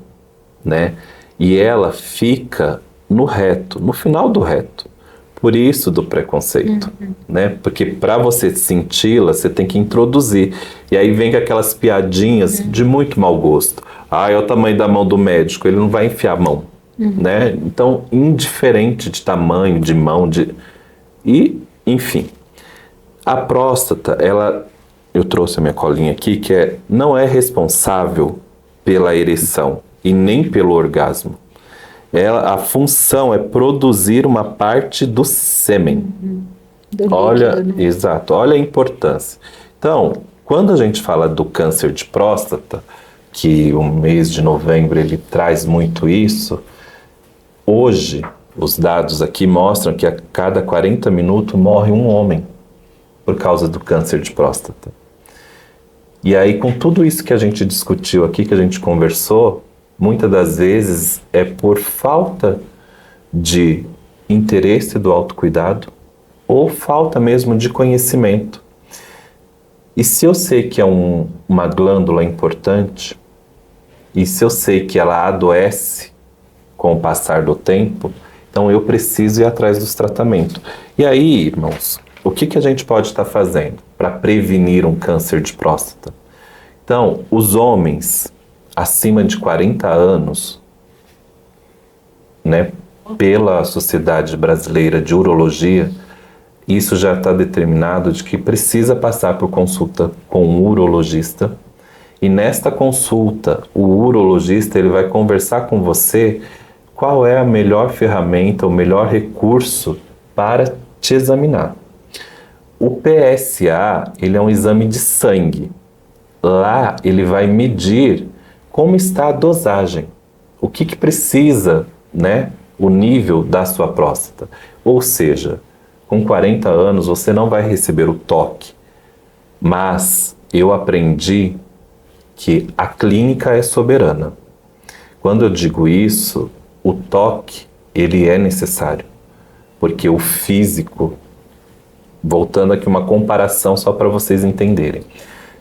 né? E ela fica no reto, no final do reto. Por isso do preconceito, né? Porque para você senti-la, você tem que introduzir. E aí vem aquelas piadinhas de muito mau gosto. É o tamanho da mão do médico, ele não vai enfiar a mão, né? Então, indiferente de tamanho, de mão, enfim. A próstata, eu trouxe a minha colinha aqui, que não é responsável pela ereção e nem pelo orgasmo. A função é produzir uma parte do sêmen. Olha, líquido, né? Exato, olha a importância. Então, quando a gente fala do câncer de próstata, que o mês de novembro ele traz muito isso, hoje os dados aqui mostram que a cada 40 minutos morre um homem por causa do câncer de próstata. E aí, com tudo isso que a gente discutiu aqui, que a gente conversou, muitas das vezes é por falta de interesse do autocuidado ou falta mesmo de conhecimento. E se eu sei que é uma glândula importante, e se eu sei que ela adoece com o passar do tempo, então eu preciso ir atrás dos tratamentos. E aí, irmãos, o que a gente pode estar fazendo para prevenir um câncer de próstata? Então, os homens acima de 40 anos, né, pela Sociedade Brasileira de Urologia, isso já está determinado de que precisa passar por consulta com um urologista. E nesta consulta, o urologista ele vai conversar com você qual é a melhor ferramenta, o melhor recurso para te examinar. O PSA, ele é um exame de sangue. Lá ele vai medir como está a dosagem, o que precisa, né, o nível da sua próstata. Ou seja, com 40 anos você não vai receber o toque, mas eu aprendi que a clínica é soberana. Quando eu digo isso, o toque, ele é necessário, porque o físico, voltando aqui uma comparação só para vocês entenderem,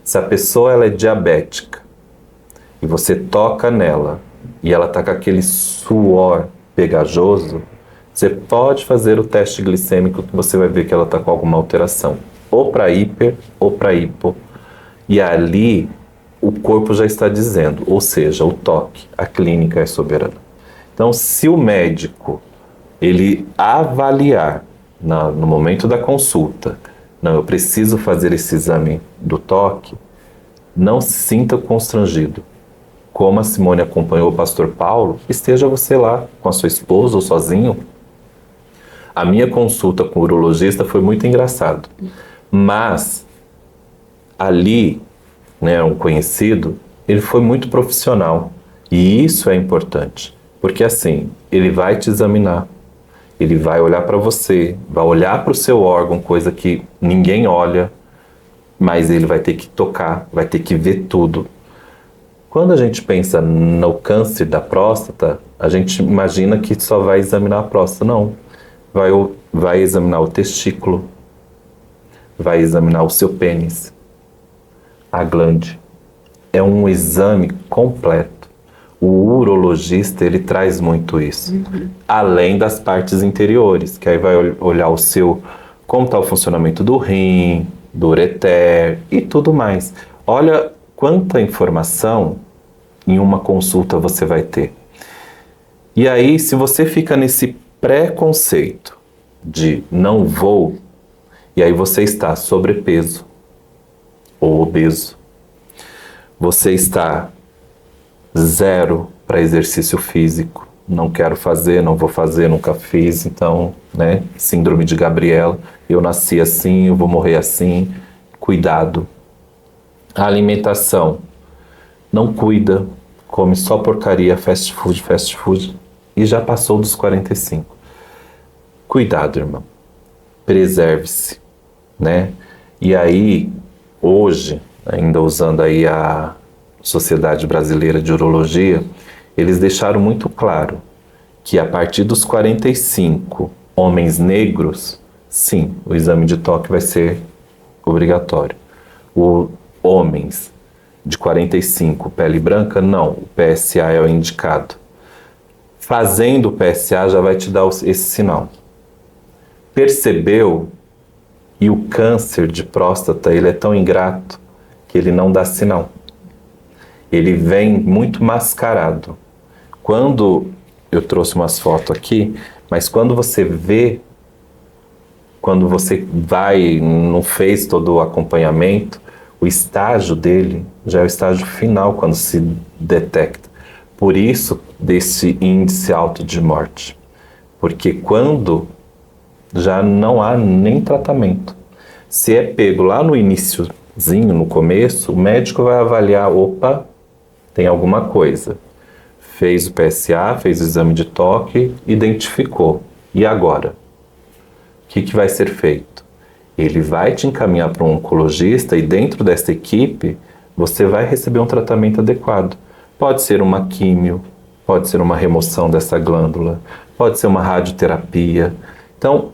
se a pessoa ela é diabética e você toca nela e ela está com aquele suor pegajoso, você pode fazer o teste glicêmico que você vai ver que ela está com alguma alteração, ou para hiper ou para hipo, e ali o corpo já está dizendo, ou seja, o toque, a clínica é soberana. Então, se o médico ele avaliar no momento da consulta, não, eu preciso fazer esse exame do toque, não se sinta constrangido. Como a Simone acompanhou o pastor Paulo, esteja você lá com a sua esposa ou sozinho. A minha consulta com o urologista foi muito engraçado, mas ali, né, um conhecido, ele foi muito profissional e isso é importante, porque assim, ele vai te examinar, ele vai olhar para você, vai olhar para o seu órgão, coisa que ninguém olha, mas ele vai ter que tocar, vai ter que ver tudo. Quando a gente pensa no câncer da próstata, a gente imagina que só vai examinar a próstata. Não. Vai examinar o testículo, vai examinar o seu pênis, a glande. É um exame completo. O urologista, ele traz muito isso. Além das partes interiores, que aí vai olhar como está o funcionamento do rim, do ureter e tudo mais. Olha quanta informação em uma consulta você vai ter. E aí, se você fica nesse preconceito de não vou, e aí você está sobrepeso ou obeso, você está zero para exercício físico, não quero fazer, não vou fazer, nunca fiz, então, né, síndrome de Gabriela, eu nasci assim, eu vou morrer assim, cuidado. A alimentação, não cuida, come só porcaria, fast food, e já passou dos 45. Cuidado, irmão. Preserve-se, né? E aí, hoje, ainda usando aí a Sociedade Brasileira de Urologia, eles deixaram muito claro que a partir dos 45, homens negros, sim, o exame de toque vai ser obrigatório. Homens de 45, pele branca, não, o PSA é o indicado. Fazendo o PSA já vai te dar esse sinal. Percebeu? E o câncer de próstata, ele é tão ingrato que ele não dá sinal. Ele vem muito mascarado. Quando eu trouxe umas fotos aqui, mas quando você vê, quando você vai, não fez todo o acompanhamento, o estágio dele já é o estágio final quando se detecta. Por isso, desse índice alto de morte. Porque quando já não há nem tratamento. Se é pego lá no iniciozinho, no começo, o médico vai avaliar, opa, tem alguma coisa. Fez o PSA, fez o exame de toque, identificou. E agora? O que vai ser feito? Ele vai te encaminhar para um oncologista e dentro dessa equipe você vai receber um tratamento adequado. Pode ser uma químio, pode ser uma remoção dessa glândula, pode ser uma radioterapia. Então,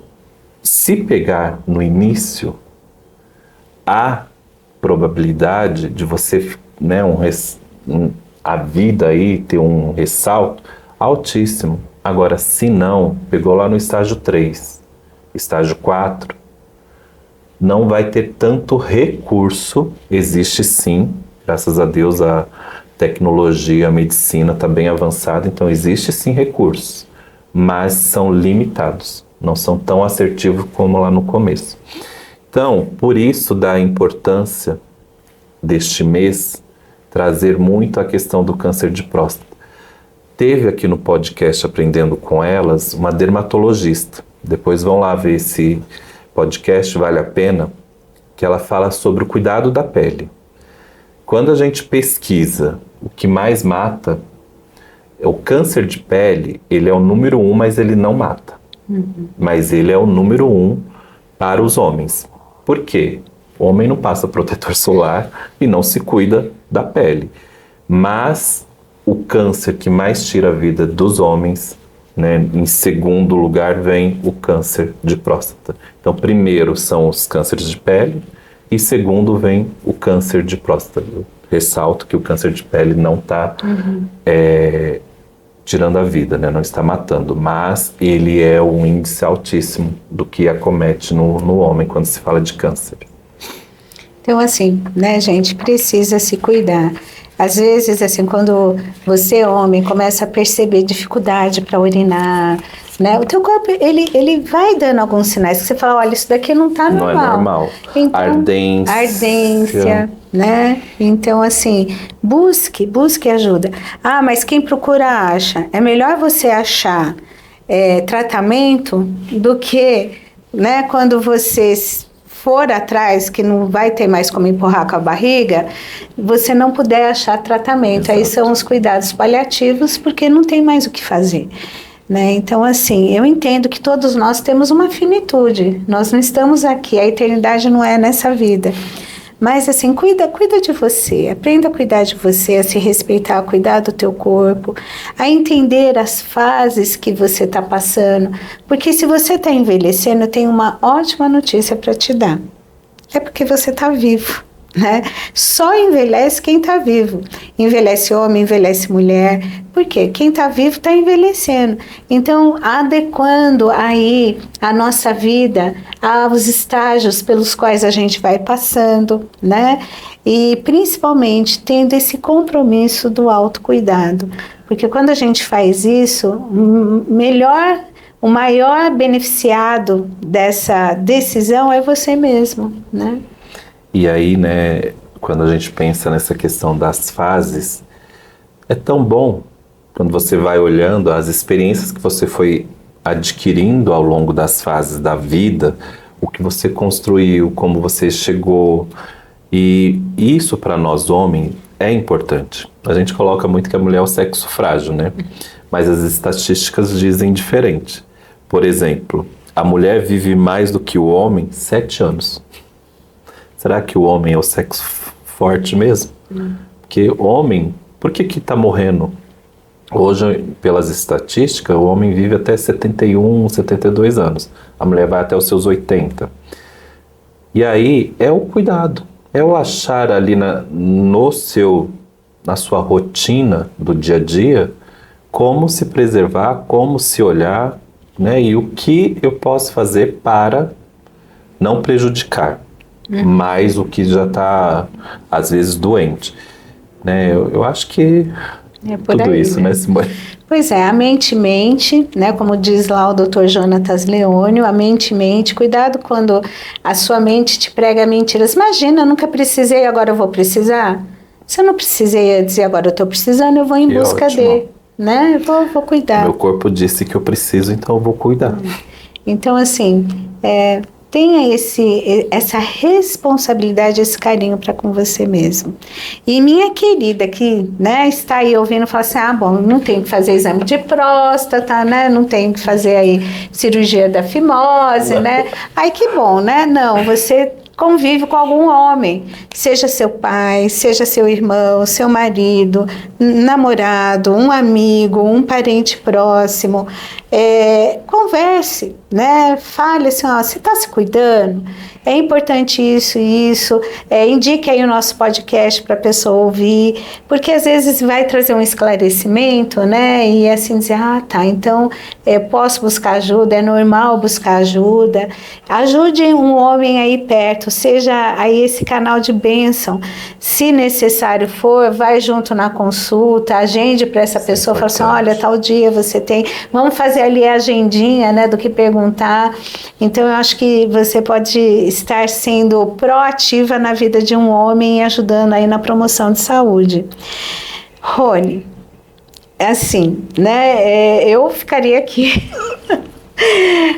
se pegar no início, há probabilidade de você, né, a vida aí ter um ressalto altíssimo. Agora, se não, pegou lá no estágio 3, estágio 4, não vai ter tanto recurso. Existe sim, graças a Deus a tecnologia, a medicina está bem avançada, então existe sim recursos, mas são limitados, não são tão assertivos como lá no começo. Então, por isso da importância deste mês trazer muito a questão do câncer de próstata. Teve aqui no podcast Aprendendo com Elas uma dermatologista, depois vão lá ver esse podcast, vale a pena, que ela fala sobre o cuidado da pele. Quando a gente pesquisa o que mais mata, o câncer de pele, ele é o número 1, mas ele não mata. Mas ele é o número 1 para os homens. Por quê? O homem não passa protetor solar e não se cuida da pele. Mas o câncer que mais tira a vida dos homens, né, em segundo lugar vem o câncer de próstata. Então, primeiro são os cânceres de pele e segundo vem o câncer de próstata. Eu ressalto que o câncer de pele não está tirando a vida, né, não está matando, mas ele é um índice altíssimo do que acomete no homem quando se fala de câncer. Então, assim, né, gente, precisa se cuidar. Às vezes, assim, quando você, homem, começa a perceber dificuldade para urinar, né? O teu corpo, ele vai dando alguns sinais que você fala, olha, isso daqui não está normal. Não é normal. Então, ardência, né? Então, assim, busque ajuda. Ah, mas quem procura acha. É melhor você achar tratamento do que, né, quando você for atrás, que não vai ter mais como empurrar com a barriga, você não puder achar tratamento. Exato. Aí são os cuidados paliativos, porque não tem mais o que fazer, né? Então, assim, eu entendo que todos nós temos uma finitude, nós não estamos aqui, a eternidade não é nessa vida. Mas, assim, cuida de você, aprenda a cuidar de você, a se respeitar, a cuidar do teu corpo, a entender as fases que você está passando. Porque se você está envelhecendo, eu tenho uma ótima notícia para te dar. É porque você está vivo, né? Só envelhece quem está vivo. Envelhece homem, envelhece mulher. Por quê? Quem está vivo está envelhecendo. Então, adequando aí a nossa vida aos estágios pelos quais a gente vai passando, né? E principalmente tendo esse compromisso do autocuidado. Porque quando a gente faz isso, o maior beneficiado dessa decisão é você mesmo, né? E aí, né, quando a gente pensa nessa questão das fases, é tão bom quando você vai olhando as experiências que você foi adquirindo ao longo das fases da vida, o que você construiu, como você chegou. E isso para nós homens é importante. A gente coloca muito que a mulher é o sexo frágil, né? Mas as estatísticas dizem diferente. Por exemplo, a mulher vive mais do que o homem 7 anos. Será que o homem é o sexo forte mesmo? Porque o homem, por que está morrendo? Hoje, pelas estatísticas, o homem vive até 71, 72 anos. A mulher vai até os seus 80. E aí é o cuidado, é o achar ali na sua rotina do dia a dia, como se preservar, como se olhar, né? E o que eu posso fazer para não prejudicar mais o que já está, às vezes, doente. Né? Eu acho que tudo aí, isso, né, Simone? Pois é, a mente, né, como diz lá o Dr. Jonatas Leônio, a mente, cuidado quando a sua mente te prega mentiras. Imagina, eu nunca precisei, agora eu vou precisar. Se eu não precisei dizer agora eu estou precisando, eu vou em busca de, né, eu vou cuidar. Meu corpo disse que eu preciso, então eu vou cuidar. Então, assim, tenha essa responsabilidade, esse carinho para com você mesmo. E minha querida que, né, está aí ouvindo, fala assim, bom, não tem que fazer exame de próstata, né, não tem que fazer aí cirurgia da fimose, né, ai que bom, né, não, você convive com algum homem, seja seu pai, seja seu irmão, seu marido, namorado, um amigo, um parente próximo, converse, né? Fale assim, você está se cuidando? É importante isso, indique aí o nosso podcast para a pessoa ouvir, porque às vezes vai trazer um esclarecimento, né? E assim dizer, tá, então posso buscar ajuda, é normal buscar ajuda. Ajude um homem aí perto, seja aí esse canal de bênção. Se necessário for, vai junto na consulta, agende para essa pessoa, fala assim, olha, tal dia você tem, vamos fazer ali a agendinha, né, do que perguntar. Então, eu acho que você pode estar sendo proativa na vida de um homem e ajudando aí na promoção de saúde. Rony, assim, né, eu ficaria aqui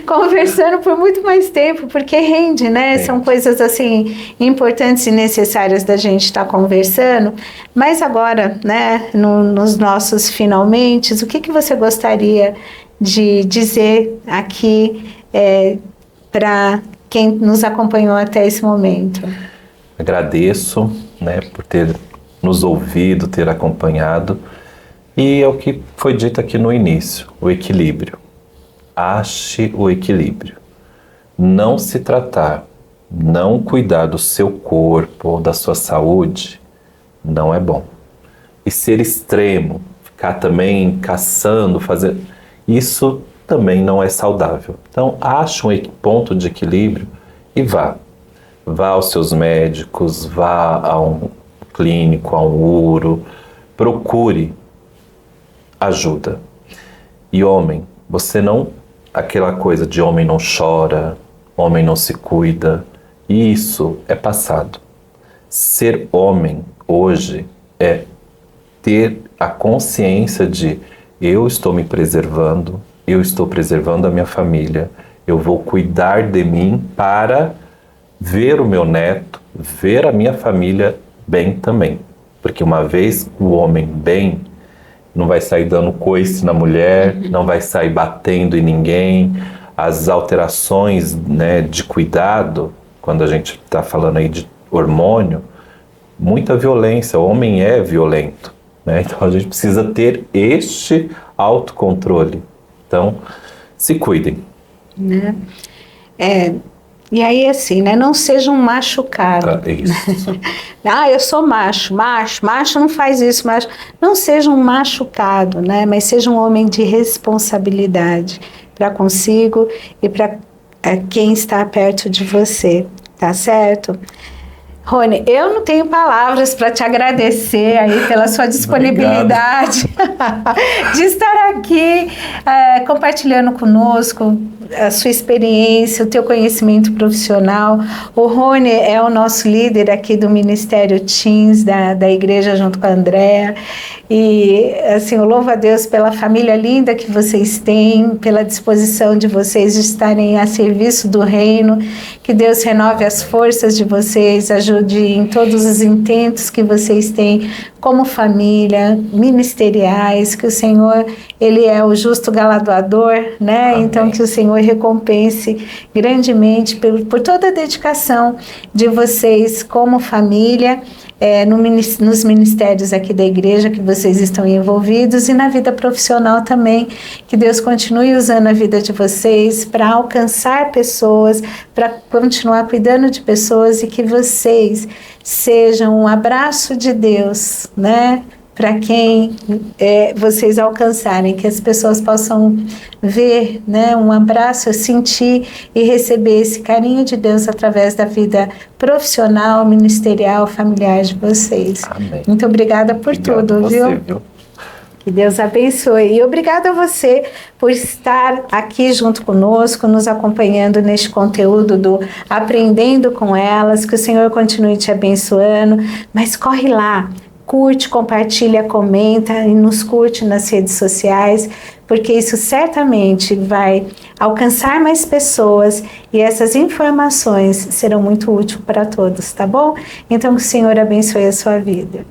conversando por muito mais tempo, porque rende, né? São coisas assim importantes e necessárias da gente estar conversando. Mas agora, né, nos nossos finalmente, o que você gostaria de dizer aqui para quem nos acompanhou até esse momento? Agradeço, né, por ter nos ouvido, ter acompanhado. E é o que foi dito aqui no início, o equilíbrio. Ache o equilíbrio. Não se tratar, não cuidar do seu corpo, da sua saúde, não é bom. E ser extremo, ficar também caçando, fazer, isso também não é saudável. Então, ache um ponto de equilíbrio e vá. Vá aos seus médicos, vá a um clínico, a um uro, procure ajuda. E homem, você não... Aquela coisa de homem não chora, homem não se cuida, isso é passado. Ser homem hoje é ter a consciência de eu estou me preservando, eu estou preservando a minha família, eu vou cuidar de mim para ver o meu neto, ver a minha família bem também. Porque uma vez o homem bem, não vai sair dando coice na mulher, não vai sair batendo em ninguém. As alterações, né, de cuidado, quando a gente está falando aí de hormônio, muita violência, o homem é violento, né? Então a gente precisa ter este autocontrole. Então, se cuidem. Né? E aí, assim, né? Não seja um machucado. Isso. Eu sou macho não faz isso, macho. Não seja um machucado, né? Mas seja um homem de responsabilidade para consigo e para quem está perto de você, tá certo? Rony, eu não tenho palavras para te agradecer aí pela sua disponibilidade de estar aqui compartilhando conosco a sua experiência, o teu conhecimento profissional. O Rony é o nosso líder aqui do Ministério Teens da igreja junto com a Andréa. E assim, eu louvo a Deus pela família linda que vocês têm, pela disposição de vocês de estarem a serviço do reino. Que Deus renove as forças de vocês, ajude em todos os intentos que vocês têm como família, ministeriais, que o Senhor, Ele é o justo galardoador, né? Amém. Então que o Senhor recompense grandemente por toda a dedicação de vocês como família, nos ministérios aqui da igreja que vocês estão envolvidos e na vida profissional também, que Deus continue usando a vida de vocês para alcançar pessoas, para continuar cuidando de pessoas e que vocês sejam um abraço de Deus, né? Para quem vocês alcançarem, que as pessoas possam ver, né, um abraço, sentir e receber esse carinho de Deus através da vida profissional, ministerial, familiar de vocês. Amém. Muito obrigada por tudo, viu? Que Deus abençoe. E obrigada a você por estar aqui junto conosco, nos acompanhando neste conteúdo do Aprendendo com Elas. Que o Senhor continue te abençoando, mas corre lá. curte, compartilha, comenta e nos curte nas redes sociais, porque isso certamente vai alcançar mais pessoas e essas informações serão muito úteis para todos, tá bom? Então, que o Senhor abençoe a sua vida.